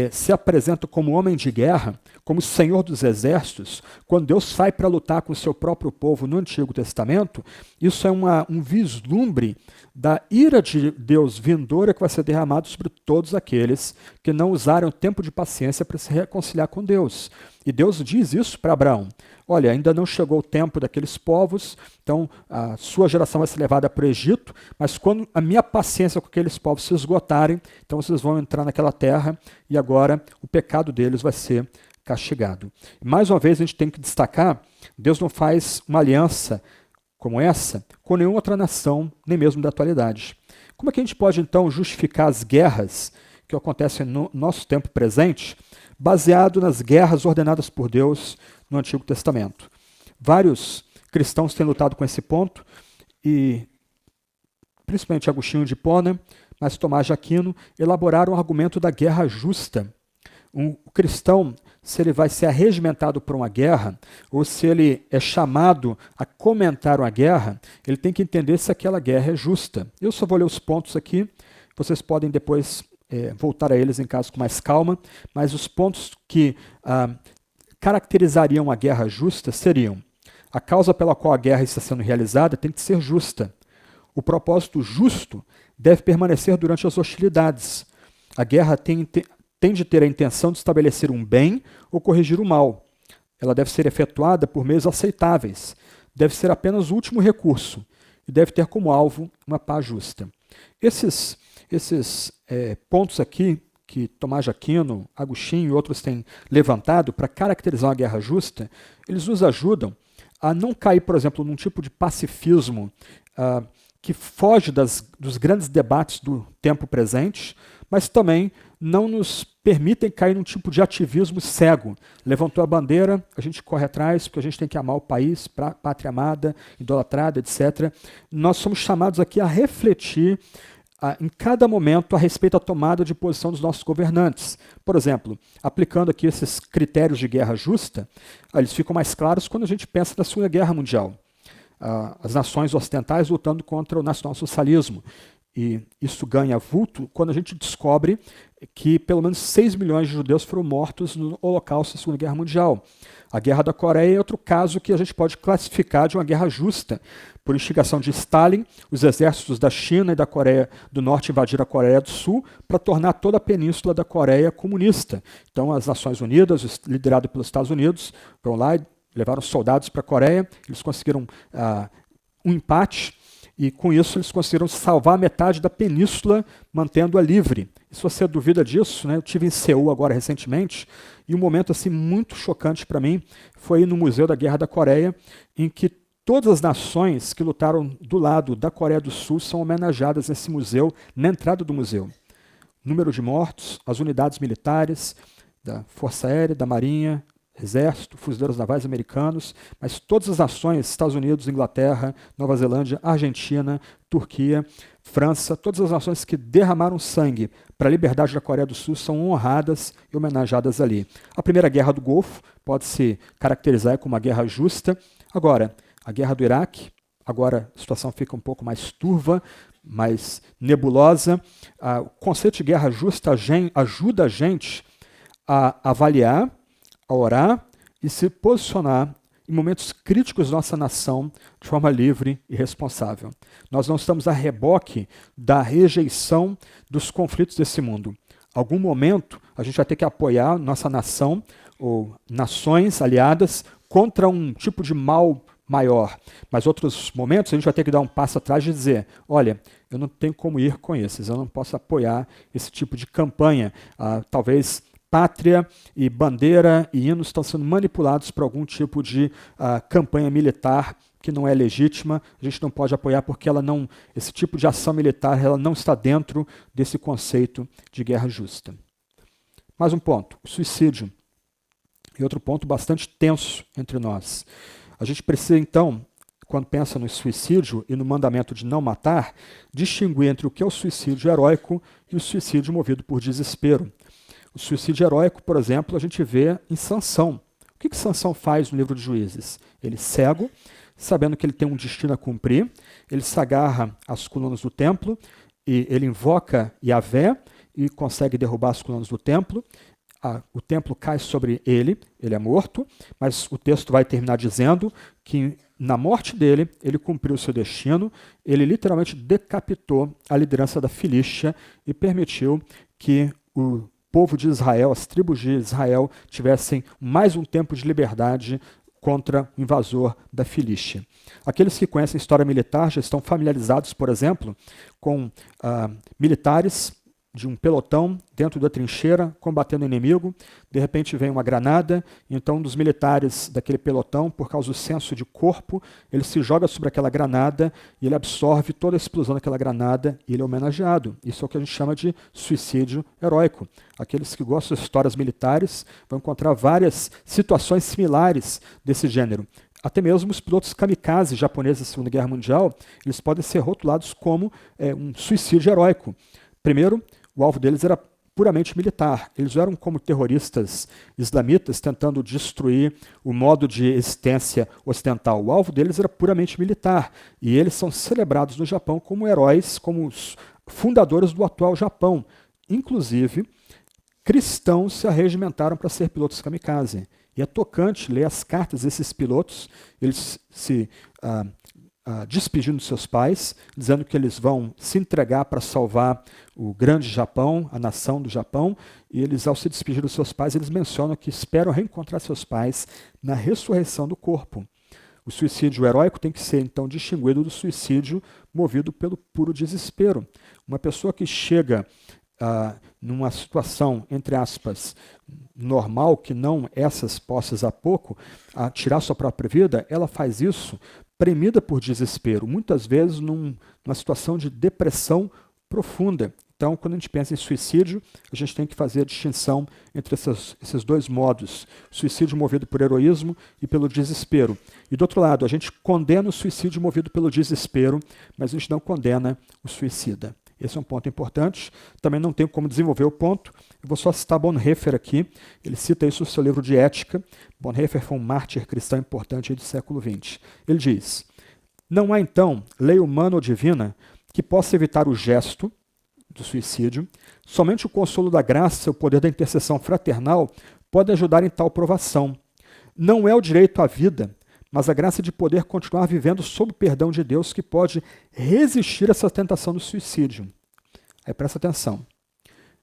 Speaker 1: se apresenta como homem de guerra, como Senhor dos exércitos, quando Deus sai para lutar com o seu próprio povo no Antigo Testamento, isso é um vislumbre da ira de Deus vindoura que vai ser derramado sobre todos aqueles que não usaram o tempo de paciência para se reconciliar com Deus. E Deus diz isso para Abraão. Olha, ainda não chegou o tempo daqueles povos, então a sua geração vai ser levada para o Egito, mas quando a minha paciência com aqueles povos se esgotarem, então vocês vão entrar naquela terra e agora o pecado deles vai ser castigado. Mais uma vez a gente tem que destacar, Deus não faz uma aliança como essa com nenhuma outra nação, nem mesmo da atualidade. Como é que a gente pode então justificar as guerras que acontecem no nosso tempo presente, baseado nas guerras ordenadas por Deus no Antigo Testamento? Vários cristãos têm lutado com esse ponto, e principalmente Agostinho de Hipona, mas Tomás de Aquino, elaboraram o argumento da guerra justa. O cristão, se ele vai ser arregimentado por uma guerra, ou se ele é chamado a comentar uma guerra, ele tem que entender se aquela guerra é justa. Eu só vou ler os pontos aqui, vocês podem depois voltar a eles em caso com mais calma, mas os pontos que caracterizariam a guerra justa seriam: a causa pela qual a guerra está sendo realizada tem que ser justa. O propósito justo deve permanecer durante as hostilidades. A guerra tem de ter a intenção de estabelecer um bem ou corrigir o mal. Ela deve ser efetuada por meios aceitáveis. Deve ser apenas o último recurso e deve ter como alvo uma paz justa. Esses pontos aqui que Tomás de Aquino, Agostinho e outros têm levantado para caracterizar uma guerra justa, eles nos ajudam a não cair, por exemplo, num tipo de pacifismo que foge dos grandes debates do tempo presente, mas também não nos permitem cair num tipo de ativismo cego. Levantou a bandeira, a gente corre atrás, porque a gente tem que amar o país, pátria amada, idolatrada, etc. Nós somos chamados aqui a refletir em cada momento a respeito da tomada de posição dos nossos governantes. Por exemplo, aplicando aqui esses critérios de guerra justa, eles ficam mais claros quando a gente pensa na Segunda Guerra Mundial. As nações ocidentais lutando contra o nacionalsocialismo. E isso ganha vulto quando a gente descobre que pelo menos 6 milhões de judeus foram mortos no Holocausto da Segunda Guerra Mundial. A Guerra da Coreia é outro caso que a gente pode classificar de uma guerra justa. Por instigação de Stalin, os exércitos da China e da Coreia do Norte invadiram a Coreia do Sul para tornar toda a península da Coreia comunista. Então as Nações Unidas, liderado pelos Estados Unidos, vão lá e levaram soldados para a Coreia, eles conseguiram um empate, e com isso eles conseguiram salvar metade da península, mantendo-a livre. E se você duvida disso, né, eu estive em Seul agora recentemente, e um momento assim muito chocante para mim foi no Museu da Guerra da Coreia, em que Todas as nações que lutaram do lado da Coreia do Sul são homenageadas nesse museu, na entrada do museu. Número de mortos, as unidades militares da Força Aérea, da Marinha, Exército, Fuzileiros Navais americanos, mas todas as nações, Estados Unidos, Inglaterra, Nova Zelândia, Argentina, Turquia, França, todas as nações que derramaram sangue para a liberdade da Coreia do Sul são honradas e homenageadas ali. A Primeira Guerra do Golfo pode se caracterizar como uma guerra justa. Agora, a Guerra do Iraque, agora a situação fica um pouco mais turva, mais nebulosa. O conceito de guerra justa ajuda a gente a avaliar, a orar e se posicionar em momentos críticos da nossa nação de forma livre e responsável. Nós não estamos a reboque da rejeição dos conflitos desse mundo. Em algum momento, a gente vai ter que apoiar nossa nação ou nações aliadas contra um tipo de mal maior. Mas outros momentos, a gente vai ter que dar um passo atrás e dizer, olha, eu não tenho como ir com esses, eu não posso apoiar esse tipo de campanha. Talvez pátria e bandeira e hinos estão sendo manipulados por algum tipo de campanha militar que não é legítima, a gente não pode apoiar porque esse tipo de ação militar ela não está dentro desse conceito de guerra justa. Mais um ponto, o suicídio. E outro ponto bastante tenso entre nós. A gente precisa, então, quando pensa no suicídio e no mandamento de não matar, distinguir entre o que é o suicídio heróico e o suicídio movido por desespero. O suicídio heróico, por exemplo, a gente vê em Sansão. O que Sansão faz no livro de Juízes? Ele cego, sabendo que ele tem um destino a cumprir, ele se agarra às colunas do templo e ele invoca Yahvé e consegue derrubar as colunas do templo. O templo cai sobre ele é morto, mas o texto vai terminar dizendo que na morte dele, ele cumpriu o seu destino, ele literalmente decapitou a liderança da Filístia e permitiu que o povo de Israel, as tribos de Israel, tivessem mais um tempo de liberdade contra o invasor da Filístia. Aqueles que conhecem história militar já estão familiarizados, por exemplo, com militares de um pelotão dentro da trincheira, combatendo o inimigo. De repente vem uma granada, então um dos militares daquele pelotão, por causa do senso de corpo, ele se joga sobre aquela granada e ele absorve toda a explosão daquela granada e ele é homenageado. Isso é o que a gente chama de suicídio heróico. Aqueles que gostam de histórias militares vão encontrar várias situações similares desse gênero. Até mesmo os pilotos kamikazes japoneses da Segunda Guerra Mundial, eles podem ser rotulados como um suicídio heróico. Primeiro, o alvo deles era puramente militar. Eles eram como terroristas islamitas tentando destruir o modo de existência ocidental. O alvo deles era puramente militar. E eles são celebrados no Japão como heróis, como os fundadores do atual Japão. Inclusive, cristãos se arregimentaram para ser pilotos kamikaze. E é tocante ler as cartas desses pilotos, eles se despedindo de seus pais, dizendo que eles vão se entregar para salvar o grande Japão, a nação do Japão, e eles, ao se despedir dos seus pais, eles mencionam que esperam reencontrar seus pais na ressurreição do corpo. O suicídio heróico tem que ser, então, distinguido do suicídio movido pelo puro desespero. Uma pessoa que chega numa situação, entre aspas, normal, que não essas postas há pouco, a tirar sua própria vida, ela faz isso premida por desespero, muitas vezes numa situação de depressão profunda. Então, quando a gente pensa em suicídio, a gente tem que fazer a distinção entre esses dois modos, suicídio movido por heroísmo e pelo desespero. E do outro lado, a gente condena o suicídio movido pelo desespero, mas a gente não condena o suicida. Esse é um ponto importante. Também não tenho como desenvolver o ponto. Eu vou só citar Bonhoeffer aqui. Ele cita isso no seu livro de Ética. Bonhoeffer foi um mártir cristão importante do século XX. Ele diz, não há, então, lei humana ou divina que possa evitar o gesto do suicídio. Somente o consolo da graça e o poder da intercessão fraternal podem ajudar em tal provação. Não é o direito à vida, mas a graça de poder continuar vivendo sob o perdão de Deus que pode resistir a essa tentação do suicídio. Aí presta atenção.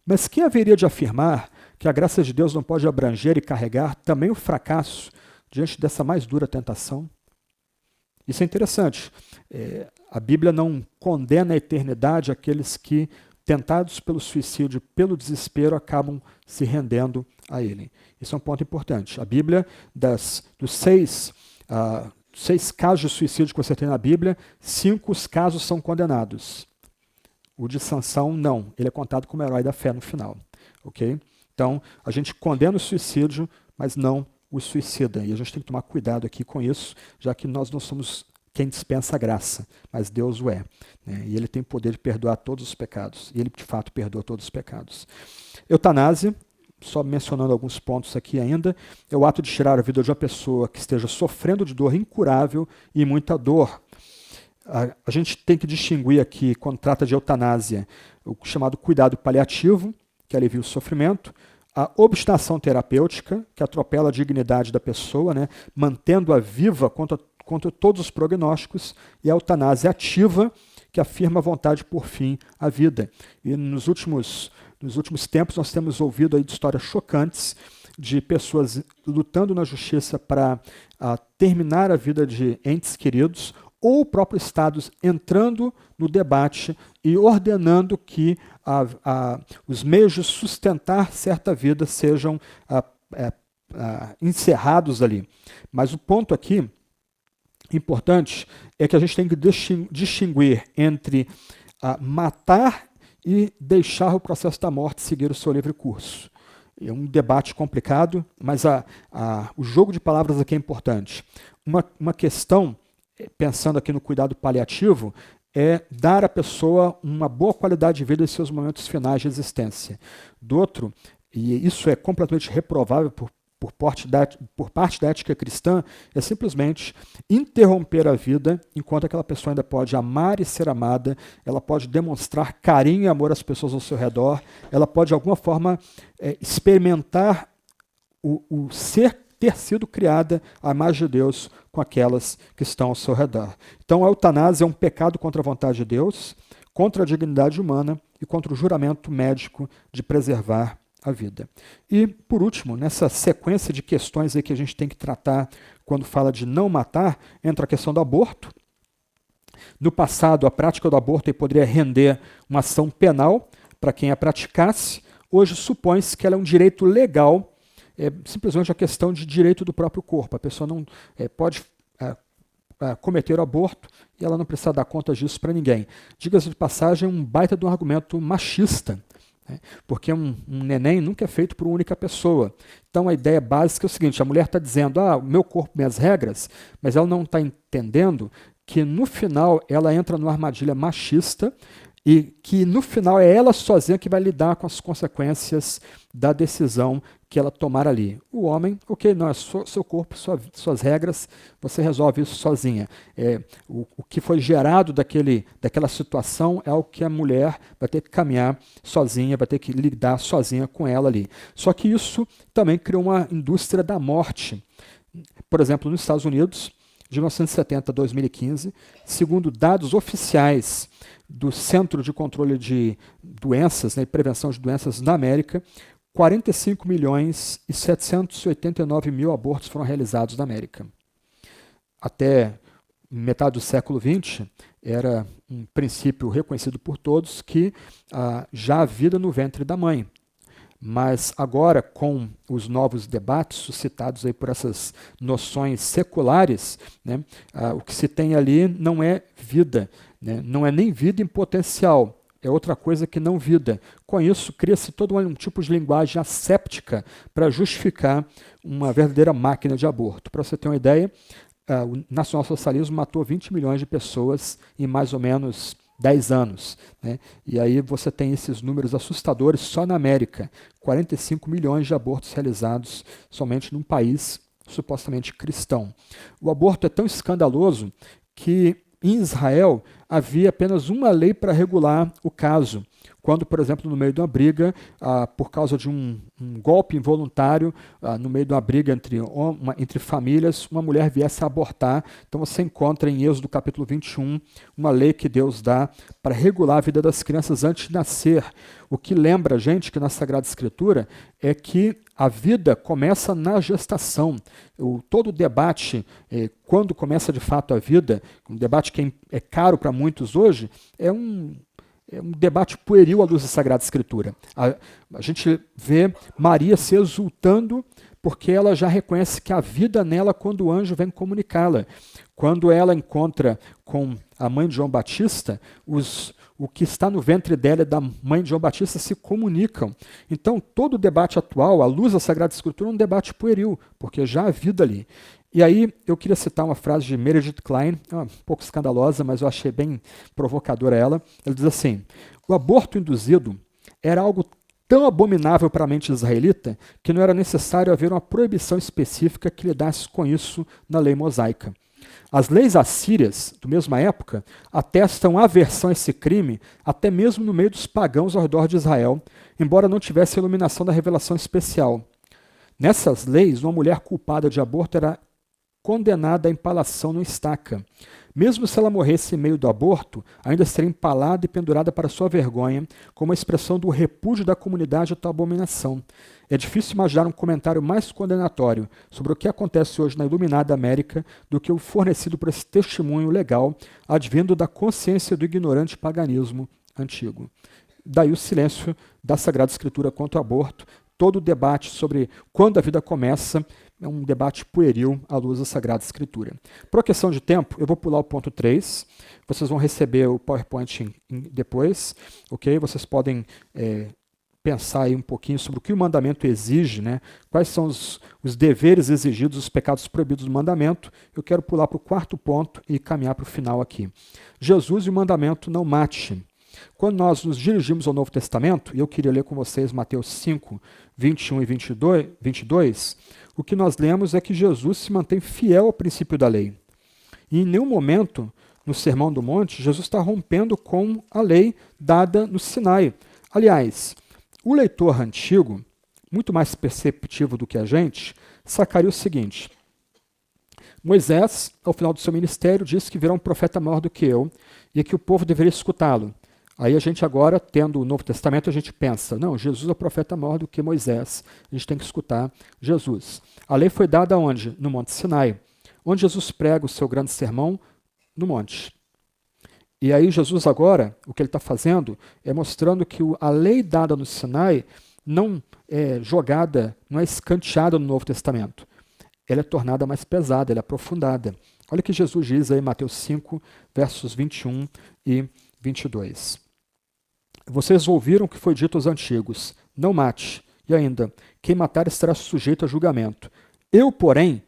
Speaker 1: Mas quem haveria de afirmar que a graça de Deus não pode abranger e carregar também o fracasso diante dessa mais dura tentação? Isso é interessante. A Bíblia não condena a eternidade aqueles que, tentados pelo suicídio, pelo desespero, acabam se rendendo a ele. Isso é um ponto importante. A Bíblia, dos 6 6 casos de suicídio que você tem na Bíblia, 5 os casos são condenados. O de Sansão, não. Ele é contado como herói da fé no final. Ok? Então, a gente condena o suicídio, mas não o suicida. E a gente tem que tomar cuidado aqui com isso, já que nós não somos quem dispensa a graça, mas Deus o é. Né? E ele tem poder de perdoar todos os pecados. E ele, de fato, perdoa todos os pecados. Eutanásia, só mencionando alguns pontos aqui ainda, é o ato de tirar a vida de uma pessoa que esteja sofrendo de dor incurável e muita dor. A gente tem que distinguir aqui, quando trata de eutanásia, o chamado cuidado paliativo, que alivia o sofrimento, a obstinação terapêutica, que atropela a dignidade da pessoa, né, mantendo-a viva contra todos os prognósticos, e a eutanásia ativa, que afirma a vontade de pôr fim à vida. E nos últimos tempos nós temos ouvido aí de histórias chocantes de pessoas lutando na justiça para terminar a vida de entes queridos, ou o próprio Estado entrando no debate e ordenando que os meios de sustentar certa vida sejam encerrados ali. Mas o ponto aqui importante é que a gente tem que distinguir entre matar e deixar o processo da morte seguir o seu livre curso. É um debate complicado, mas o jogo de palavras aqui é importante. Uma questão, pensando aqui no cuidado paliativo, é dar à pessoa uma boa qualidade de vida em seus momentos finais de existência. Do outro, e isso é completamente reprovável por parte da ética cristã, é simplesmente interromper a vida enquanto aquela pessoa ainda pode amar e ser amada, ela pode demonstrar carinho e amor às pessoas ao seu redor, ela pode de alguma forma experimentar o ter sido criada à imagem de Deus com aquelas que estão ao seu redor. Então a eutanásia é um pecado contra a vontade de Deus, contra a dignidade humana e contra o juramento médico de preservar a vida. E, por último, nessa sequência de questões aí que a gente tem que tratar quando fala de não matar, entra a questão do aborto. No passado, a prática do aborto poderia render uma ação penal para quem a praticasse. Hoje, supõe-se que ela é um direito legal, simplesmente a questão de direito do próprio corpo. A pessoa não pode cometer o aborto e ela não precisa dar conta disso para ninguém. Diga-se de passagem, um baita de um argumento machista, né? Porque um neném nunca é feito por uma única pessoa. Então a ideia básica é o seguinte: a mulher está dizendo, meu corpo, minhas regras, mas ela não está entendendo que no final ela entra numa armadilha machista e que no final é ela sozinha que vai lidar com as consequências da decisão que ela tomar ali. O homem, ok, não, é seu corpo, suas regras, você resolve isso sozinha. O que foi gerado daquela situação é o que a mulher vai ter que caminhar sozinha, vai ter que lidar sozinha com ela ali. Só que isso também criou uma indústria da morte. Por exemplo, nos Estados Unidos, de 1970 a 2015, segundo dados oficiais do Centro de Controle de Doenças, né, e Prevenção de Doenças na América, 45 milhões e 789 mil abortos foram realizados na América. Até metade do século XX, era um princípio reconhecido por todos que já há vida no ventre da mãe. Mas agora, com os novos debates suscitados aí por essas noções seculares, né, o que se tem ali não é vida, né, não é nem vida em potencial, é outra coisa que não vida. Com isso, cria-se todo um tipo de linguagem asséptica para justificar uma verdadeira máquina de aborto. Para você ter uma ideia, o nacionalsocialismo matou 20 milhões de pessoas em mais ou menos 10 anos. Né? E aí você tem esses números assustadores só na América. 45 milhões de abortos realizados somente num país supostamente cristão. O aborto é tão escandaloso que em Israel havia apenas uma lei para regular o caso. Quando, por exemplo, no meio de uma briga, por causa de um golpe involuntário, no meio de uma briga entre famílias, uma mulher viesse a abortar. Então você encontra em Êxodo capítulo 21 uma lei que Deus dá para regular a vida das crianças antes de nascer. O que lembra a gente que na Sagrada Escritura é que a vida começa na gestação. Todo o debate, quando começa de fato a vida, um debate que é caro para muitos hoje, é é um debate pueril à luz da Sagrada Escritura. A gente vê Maria se exultando porque ela já reconhece que a vida nela quando o anjo vem comunicá-la. Quando ela encontra com a mãe de João Batista, o que está no ventre dela e da mãe de João Batista se comunicam. Então, todo o debate atual, à luz da Sagrada Escritura, é um debate pueril, porque já há vida ali. E aí, eu queria citar uma frase de Meredith Kline, um pouco escandalosa, mas eu achei bem provocadora ela. Ela diz assim: o aborto induzido era algo tão abominável para a mente israelita que não era necessário haver uma proibição específica que lidasse com isso na lei mosaica. As leis assírias, da mesma época, atestam aversão a esse crime até mesmo no meio dos pagãos ao redor de Israel, embora não tivesse a iluminação da revelação especial. Nessas leis, uma mulher culpada de aborto era condenada à empalação numa estaca. Mesmo se ela morresse em meio do aborto, ainda seria empalada e pendurada para sua vergonha, como uma expressão do repúdio da comunidade a tal abominação. É difícil imaginar um comentário mais condenatório sobre o que acontece hoje na iluminada América do que o fornecido por esse testemunho legal, advindo da consciência do ignorante paganismo antigo. Daí o silêncio da Sagrada Escritura contra o aborto, todo o debate sobre quando a vida começa, é um debate pueril à luz da Sagrada Escritura. Por questão de tempo, eu vou pular o ponto 3. Vocês vão receber o PowerPoint depois, ok? Vocês podem pensar aí um pouquinho sobre o que o mandamento exige, né? Quais são os deveres exigidos, os pecados proibidos do mandamento. Eu quero pular para o quarto ponto e caminhar para o final aqui. Jesus e o mandamento não mate. Quando nós nos dirigimos ao Novo Testamento, e eu queria ler com vocês Mateus 5, 21 e 22, o que nós lemos é que Jesus se mantém fiel ao princípio da lei. E em nenhum momento, no Sermão do Monte, Jesus está rompendo com a lei dada no Sinai. Aliás, o leitor antigo, muito mais perceptivo do que a gente, sacaria o seguinte: Moisés, ao final do seu ministério, disse que virá um profeta maior do que eu e que o povo deveria escutá-lo. Aí a gente agora, tendo o Novo Testamento, a gente pensa, não, Jesus é o profeta maior do que Moisés, a gente tem que escutar Jesus. A lei foi dada onde? No Monte Sinai, onde Jesus prega o seu grande sermão, no monte. E aí Jesus agora, o que ele está fazendo, é mostrando que a lei dada no Sinai não é jogada, não é escanteada no Novo Testamento. Ela é tornada mais pesada, ela é aprofundada. Olha o que Jesus diz aí em Mateus 5, versos 21 e 22. Vocês ouviram o que foi dito aos antigos, não mate. E ainda, quem matar estará sujeito a julgamento. Eu, porém,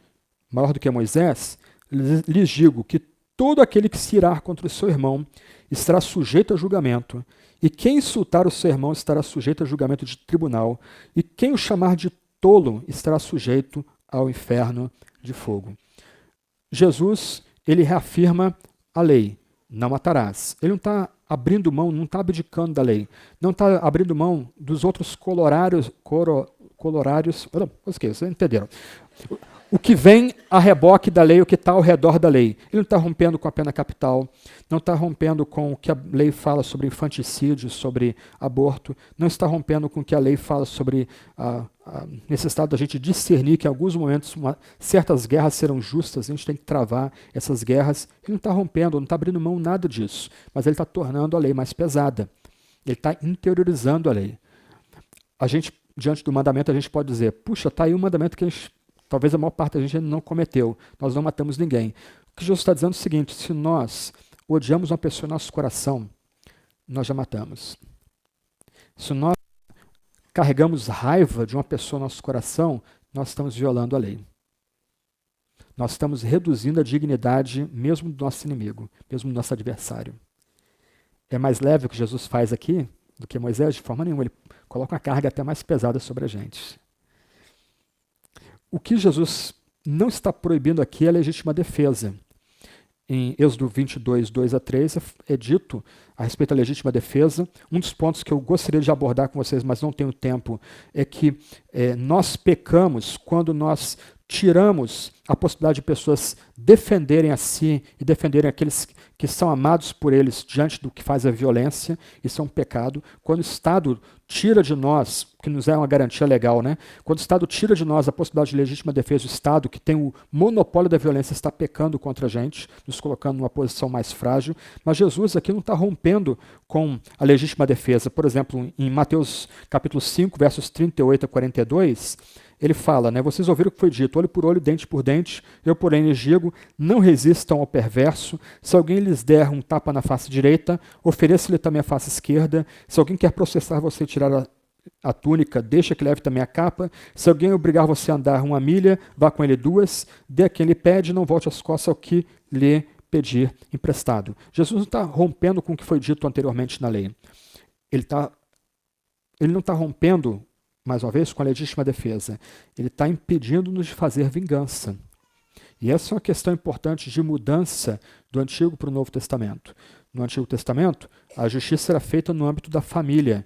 Speaker 1: maior do que Moisés, lhes digo que todo aquele que se irar contra o seu irmão estará sujeito a julgamento. E quem insultar o seu irmão estará sujeito a julgamento de tribunal. E quem o chamar de tolo estará sujeito ao inferno de fogo. Jesus, ele reafirma a lei, não matarás. Ele não está abrindo mão, não está abdicando da lei, não está abrindo mão dos outros corolários, vocês entenderam? O que vem a reboque da lei, o que está ao redor da lei. Ele não está rompendo com a pena capital, não está rompendo com o que a lei fala sobre infanticídio, sobre aborto, não está rompendo com o que a lei fala sobre a necessidade da gente discernir que em alguns momentos certas guerras serão justas, a gente tem que travar essas guerras. Ele não está rompendo, não está abrindo mão nada disso, mas ele está tornando a lei mais pesada. Ele está interiorizando a lei. A gente, diante do mandamento, a gente pode dizer, puxa, está aí um mandamento que talvez a maior parte da gente ainda não cometeu. Nós não matamos ninguém. O que Jesus está dizendo é o seguinte: se nós odiamos uma pessoa em nosso coração, nós já matamos. Se nós carregamos raiva de uma pessoa no nosso coração, nós estamos violando a lei. Nós estamos reduzindo a dignidade mesmo do nosso inimigo, mesmo do nosso adversário. É mais leve o que Jesus faz aqui do que Moisés? De forma nenhuma. Ele coloca uma carga até mais pesada sobre a gente. O que Jesus não está proibindo aqui é a legítima defesa. Em Êxodo 22, 2 a 3, é dito a respeito da legítima defesa. Um dos pontos que eu gostaria de abordar com vocês, mas não tenho tempo, é que nós pecamos quando nós tiramos a possibilidade de pessoas defenderem a si e defenderem aqueles que são amados por eles diante do que faz a violência. Isso é um pecado. Quando o Estado tira de nós, que nos é uma garantia legal, né? Quando o Estado tira de nós a possibilidade de legítima defesa, o Estado, que tem o monopólio da violência, está pecando contra a gente, nos colocando numa posição mais frágil. Mas Jesus aqui não está rompendo com a legítima defesa. Por exemplo, em Mateus capítulo 5, versos 38 a 42, ele fala, né, vocês ouviram o que foi dito, olho por olho, dente por dente, eu porém lhes digo, não resistam ao perverso, se alguém lhes der um tapa na face direita, ofereça-lhe também a face esquerda, se alguém quer processar você e tirar a túnica, deixa que leve também a capa, se alguém obrigar você a andar 1 milha, vá com ele 2, dê a quem lhe pede, não volte as costas ao que lhe pedir emprestado. Jesus não está rompendo com o que foi dito anteriormente na lei. Ele não está rompendo, mais uma vez, com a legítima defesa. Ele está impedindo-nos de fazer vingança. E essa é uma questão importante de mudança do Antigo para o Novo Testamento. No Antigo Testamento, a justiça era feita no âmbito da família.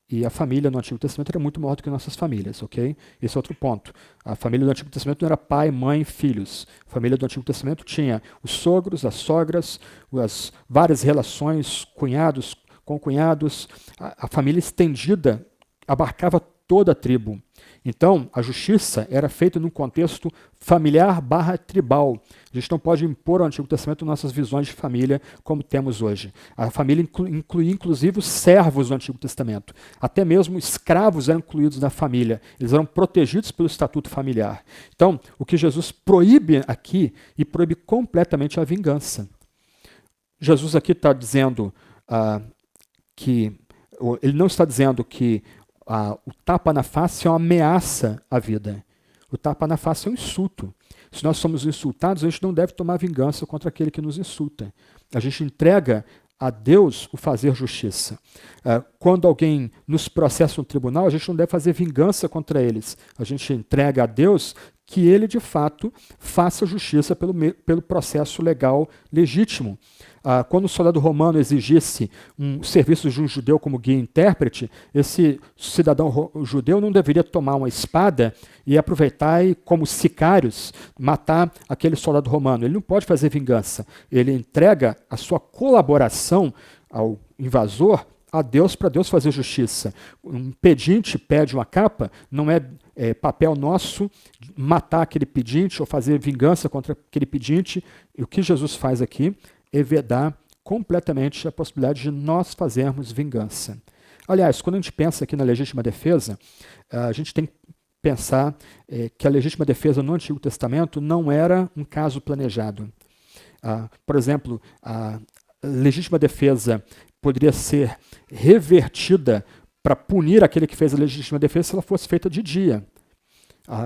Speaker 1: E a família no Antigo Testamento era muito maior do que nossas famílias, ok? Esse é outro ponto. A família do Antigo Testamento não era pai, mãe, filhos. A família do Antigo Testamento tinha os sogros, as sogras, as várias relações, cunhados, concunhados. A família estendida abarcava toda a tribo. Então, a justiça era feita num contexto familiar/tribal. A gente não pode impor ao Antigo Testamento nossas visões de família como temos hoje. A família incluía inclusive os servos do Antigo Testamento. Até mesmo escravos eram incluídos na família. Eles eram protegidos pelo estatuto familiar. Então, o que Jesus proíbe aqui, e proíbe completamente a vingança. Jesus aqui está dizendo que... Ele não está dizendo que o tapa na face é uma ameaça à vida. O tapa na face é um insulto. Se nós somos insultados, a gente não deve tomar vingança contra aquele que nos insulta. A gente entrega a Deus o fazer justiça. Quando alguém nos processa no tribunal, a gente não deve fazer vingança contra eles. A gente entrega a Deus que ele, de fato, faça justiça pelo processo legal legítimo. Quando o soldado romano exigisse um serviço de um judeu como guia e intérprete, esse cidadão judeu não deveria tomar uma espada e aproveitar e, como sicários, matar aquele soldado romano. Ele não pode fazer vingança. Ele entrega a sua colaboração ao invasor a Deus para Deus fazer justiça. Um pedinte pede uma capa, não é papel nosso matar aquele pedinte ou fazer vingança contra aquele pedinte. E o que Jesus faz aqui é vedar completamente a possibilidade de nós fazermos vingança. Aliás, quando a gente pensa aqui na legítima defesa, a gente tem que pensar que a legítima defesa no Antigo Testamento não era um caso planejado. Por exemplo, a legítima defesa poderia ser revertida para punir aquele que fez a legítima defesa se ela fosse feita de dia.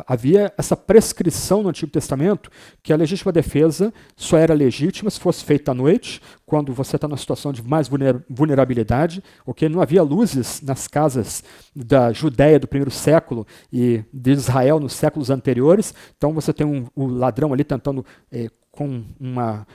Speaker 1: Havia essa prescrição no Antigo Testamento que a legítima defesa só era legítima se fosse feita à noite, quando você está numa situação de mais vulnerabilidade, ok? Não havia luzes nas casas da Judéia do primeiro século e de Israel nos séculos anteriores, então você tem o ladrão ali tentando com uma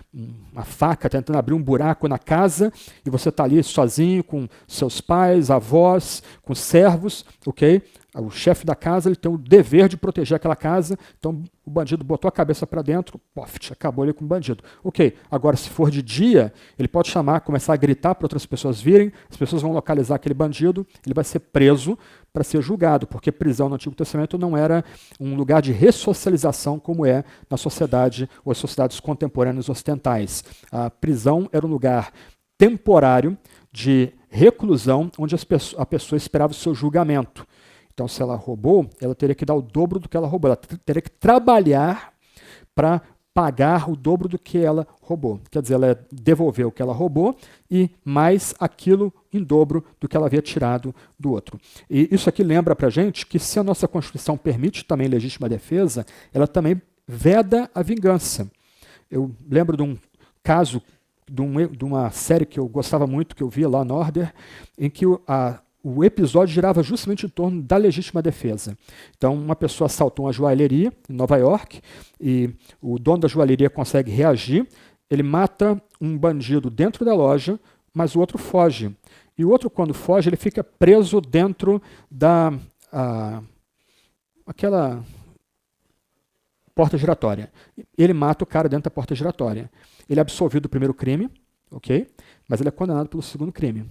Speaker 1: faca, tentando abrir um buraco na casa, e você está ali sozinho com seus pais, avós, com servos, ok? O chefe da casa ele tem o dever de proteger aquela casa, então o bandido botou a cabeça para dentro, pof, acabou ele com o bandido. Ok, agora se for de dia, ele pode chamar, começar a gritar para outras pessoas virem, as pessoas vão localizar aquele bandido, ele vai ser preso para ser julgado, porque prisão no Antigo Testamento não era um lugar de ressocialização como é na sociedade ou as sociedades contemporâneas ocidentais. A prisão era um lugar temporário de reclusão, onde a pessoa esperava o seu julgamento. Então, se ela roubou, ela teria que dar o dobro do que ela roubou. Ela teria que trabalhar para pagar o dobro do que ela roubou. Quer dizer, ela devolveu o que ela roubou e mais aquilo em dobro do que ela havia tirado do outro. E isso aqui lembra para a gente que se a nossa Constituição permite também legítima defesa, ela também veda a vingança. Eu lembro de um caso, de uma série que eu gostava muito, que eu via lá no Order, em que o episódio girava justamente em torno da legítima defesa. Então, uma pessoa assaltou uma joalheria em Nova York e o dono da joalheria consegue reagir. Ele mata um bandido dentro da loja, mas o outro foge. E o outro, quando foge, ele fica preso dentro da... aquela porta giratória. Ele mata o cara dentro da porta giratória. Ele é absolvido do primeiro crime, ok? Mas ele é condenado pelo segundo crime.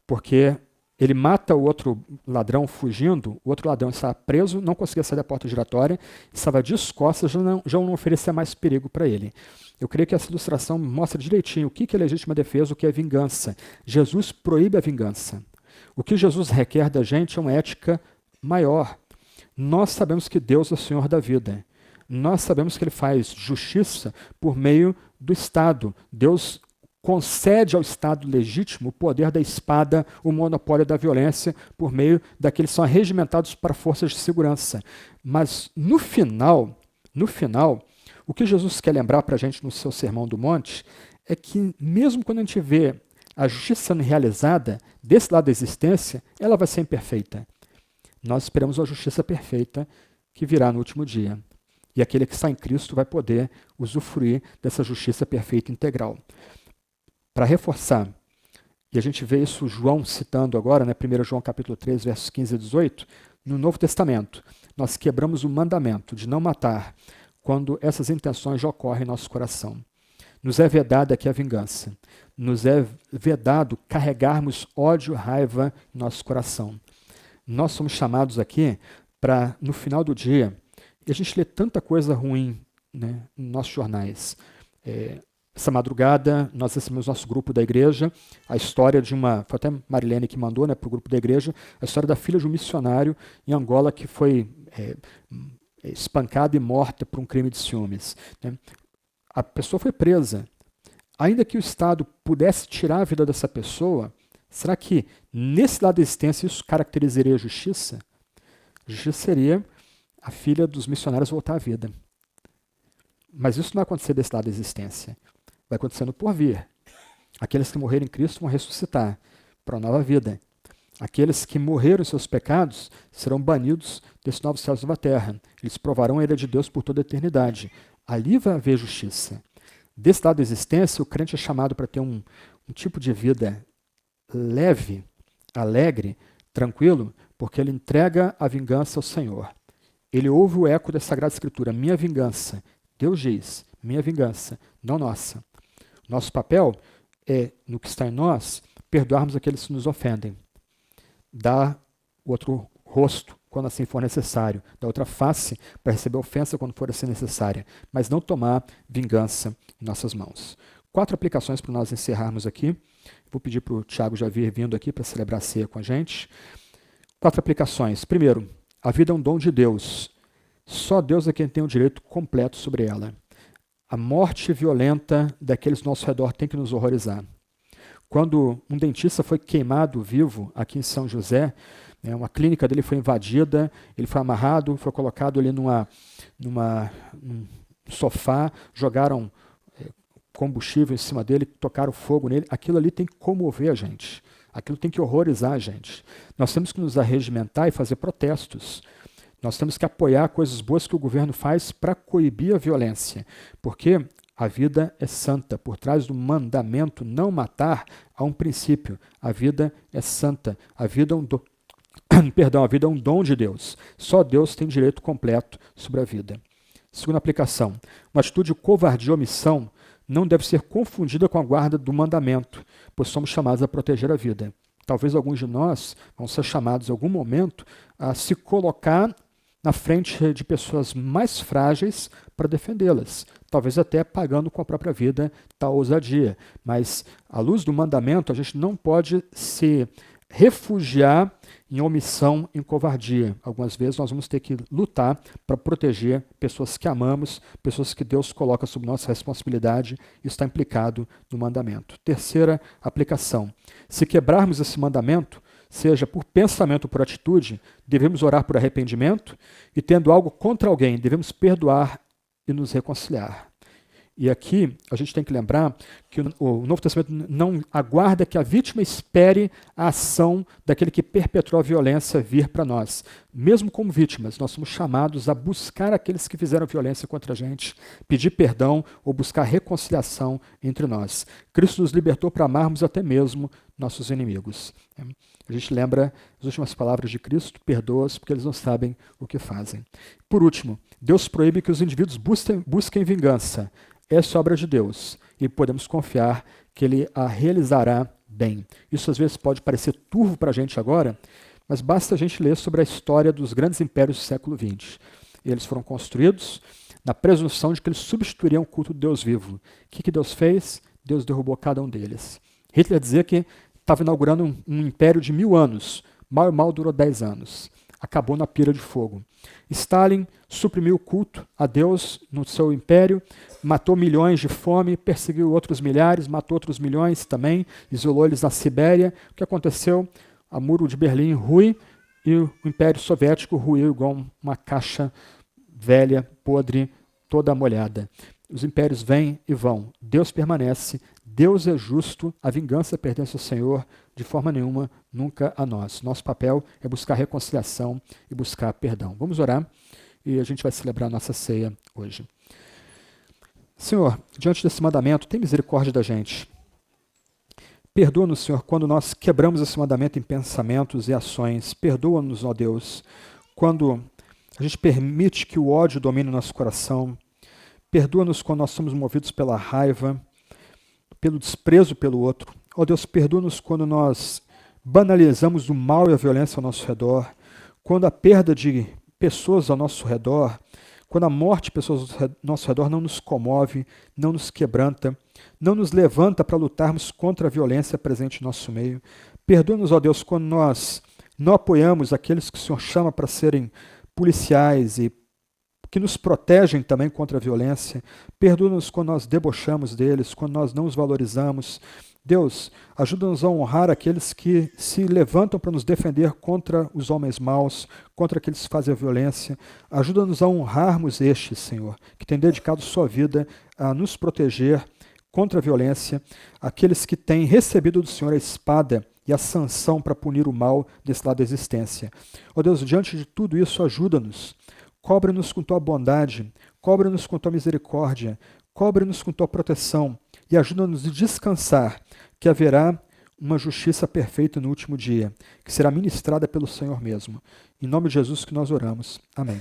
Speaker 1: Porque ele mata o outro ladrão fugindo, o outro ladrão estava preso, não conseguia sair da porta giratória, estava de costas, já não oferecia mais perigo para ele. Eu creio que essa ilustração mostra direitinho o que é legítima defesa, o que é vingança. Jesus proíbe a vingança. O que Jesus requer da gente é uma ética maior. Nós sabemos que Deus é o Senhor da vida. Nós sabemos que Ele faz justiça por meio do Estado. Deus concede ao Estado legítimo o poder da espada, o monopólio da violência, por meio daqueles que são arregimentados para forças de segurança. Mas no final, o que Jesus quer lembrar para a gente no seu Sermão do Monte é que mesmo quando a gente vê a justiça sendo realizada desse lado da existência, ela vai ser imperfeita. Nós esperamos uma justiça perfeita que virá no último dia. E aquele que está em Cristo vai poder usufruir dessa justiça perfeita e integral. Para reforçar, e a gente vê isso João citando agora, né, 1 João capítulo 3, versos 15 a 18, no Novo Testamento, nós quebramos o mandamento de não matar quando essas intenções já ocorrem em nosso coração. Nos é vedada aqui a vingança. Nos é vedado carregarmos ódio, raiva em nosso coração. Nós somos chamados aqui para, no final do dia, e a gente lê tanta coisa ruim, né, nos nossos jornais. Essa madrugada, nós recebemos nosso grupo da igreja, a história de foi até Marilene que mandou, né, para o grupo da igreja, a história da filha de um missionário em Angola que foi espancada e morta por um crime de ciúmes. Né. A pessoa foi presa. Ainda que o Estado pudesse tirar a vida dessa pessoa, será que nesse lado da existência isso caracterizaria a justiça? A justiça seria a filha dos missionários voltar à vida. Mas isso não vai acontecer desse lado da existência. Vai acontecer no porvir. Aqueles que morreram em Cristo vão ressuscitar para uma nova vida. Aqueles que morreram em seus pecados serão banidos desse novo céu e nova terra. Eles provarão a ira de Deus por toda a eternidade. Ali vai haver justiça. Desse lado da existência, o crente é chamado para ter um tipo de vida leve, alegre, tranquilo, porque ele entrega a vingança ao Senhor. Ele ouve o eco da Sagrada Escritura, minha vingança. Deus diz, minha vingança, não nossa. Nosso papel é, no que está em nós, perdoarmos aqueles que nos ofendem. Dar o outro rosto quando assim for necessário. Dar outra face para receber ofensa quando for assim necessária. Mas não tomar vingança em nossas mãos. 4 aplicações para nós encerrarmos aqui. Vou pedir para o Tiago já vir vindo aqui para celebrar a ceia com a gente. 4 aplicações. Primeiro, a vida é um dom de Deus. Só Deus é quem tem o direito completo sobre ela. A morte violenta daqueles ao nosso redor tem que nos horrorizar. Quando um dentista foi queimado vivo aqui em São José, uma clínica dele foi invadida, ele foi amarrado, foi colocado ali num sofá, jogaram combustível em cima dele, tocaram fogo nele. Aquilo ali tem que comover a gente. Aquilo tem que horrorizar a gente. Nós temos que nos arregimentar e fazer protestos. Nós temos que apoiar coisas boas que o governo faz para coibir a violência. Porque a vida é santa. Por trás do mandamento não matar, há um princípio. A vida é santa. A vida é um a vida é um dom de Deus. Só Deus tem direito completo sobre a vida. Segunda aplicação. Uma atitude de covardia ou omissão não deve ser confundida com a guarda do mandamento, pois somos chamados a proteger a vida. Talvez alguns de nós vão ser chamados em algum momento a se colocar na frente de pessoas mais frágeis para defendê-las, talvez até pagando com a própria vida tal ousadia. Mas, à luz do mandamento, a gente não pode se refugiar em omissão, em covardia. Algumas vezes nós vamos ter que lutar para proteger pessoas que amamos, pessoas que Deus coloca sob nossa responsabilidade. Isso está implicado no mandamento. Terceira aplicação. Se quebrarmos esse mandamento, seja por pensamento ou por atitude, devemos orar por arrependimento e, tendo algo contra alguém, devemos perdoar e nos reconciliar. E aqui a gente tem que lembrar que o Novo Testamento não aguarda que a vítima espere a ação daquele que perpetrou a violência vir para nós. Mesmo como vítimas, nós somos chamados a buscar aqueles que fizeram violência contra a gente, pedir perdão ou buscar reconciliação entre nós. Cristo nos libertou para amarmos até mesmo nossos inimigos. A gente lembra as últimas palavras de Cristo, perdoa-os porque eles não sabem o que fazem. Por último, Deus proíbe que os indivíduos busquem vingança. Essa é obra de Deus e podemos confiar que Ele a realizará bem. Isso às vezes pode parecer turvo para a gente agora, mas basta a gente ler sobre a história dos grandes impérios do século XX. Eles foram construídos na presunção de que eles substituiriam o culto do Deus vivo. O que Deus fez? Deus derrubou cada um deles. Hitler dizia que estava inaugurando um império de 1000 anos. Mal e mal durou 10 anos. Acabou na pira de fogo. Stalin suprimiu o culto a Deus no seu império, matou milhões de fome, perseguiu outros milhares, matou outros milhões também, isolou eles na Sibéria. O que aconteceu? O muro de Berlim ruiu e o Império Soviético ruiu igual uma caixa velha, podre, toda molhada. Os impérios vêm e vão. Deus permanece. Deus é justo. A vingança pertence ao Senhor. De forma nenhuma, nunca a nós. Nosso papel é buscar reconciliação e buscar perdão. Vamos orar e a gente vai celebrar a nossa ceia hoje. Senhor, diante desse mandamento, tem misericórdia da gente. Perdoa-nos, Senhor, quando nós quebramos esse mandamento em pensamentos e ações. Perdoa-nos, ó Deus, quando a gente permite que o ódio domine o nosso coração. Perdoa-nos quando nós somos movidos pela raiva, pelo desprezo pelo outro. Ó Deus, perdoa-nos quando nós banalizamos o mal e a violência ao nosso redor, quando a perda de pessoas ao nosso redor, quando a morte de pessoas ao nosso redor não nos comove, não nos quebranta, não nos levanta para lutarmos contra a violência presente em nosso meio. Perdoa-nos, ó Deus, quando nós não apoiamos aqueles que o Senhor chama para serem policiais e que nos protegem também contra a violência. Perdoa-nos quando nós debochamos deles, quando nós não os valorizamos. Deus, ajuda-nos a honrar aqueles que se levantam para nos defender contra os homens maus, contra aqueles que fazem a violência. Ajuda-nos a honrarmos estes, Senhor, que têm dedicado sua vida a nos proteger contra a violência, aqueles que têm recebido do Senhor a espada e a sanção para punir o mal desse lado da existência. Ó Deus, diante de tudo isso, ajuda-nos. Cobre-nos com tua bondade, cobre-nos com tua misericórdia, cobre-nos com tua proteção e ajuda-nos a descansar que haverá uma justiça perfeita no último dia, que será ministrada pelo Senhor mesmo. Em nome de Jesus que nós oramos. Amém.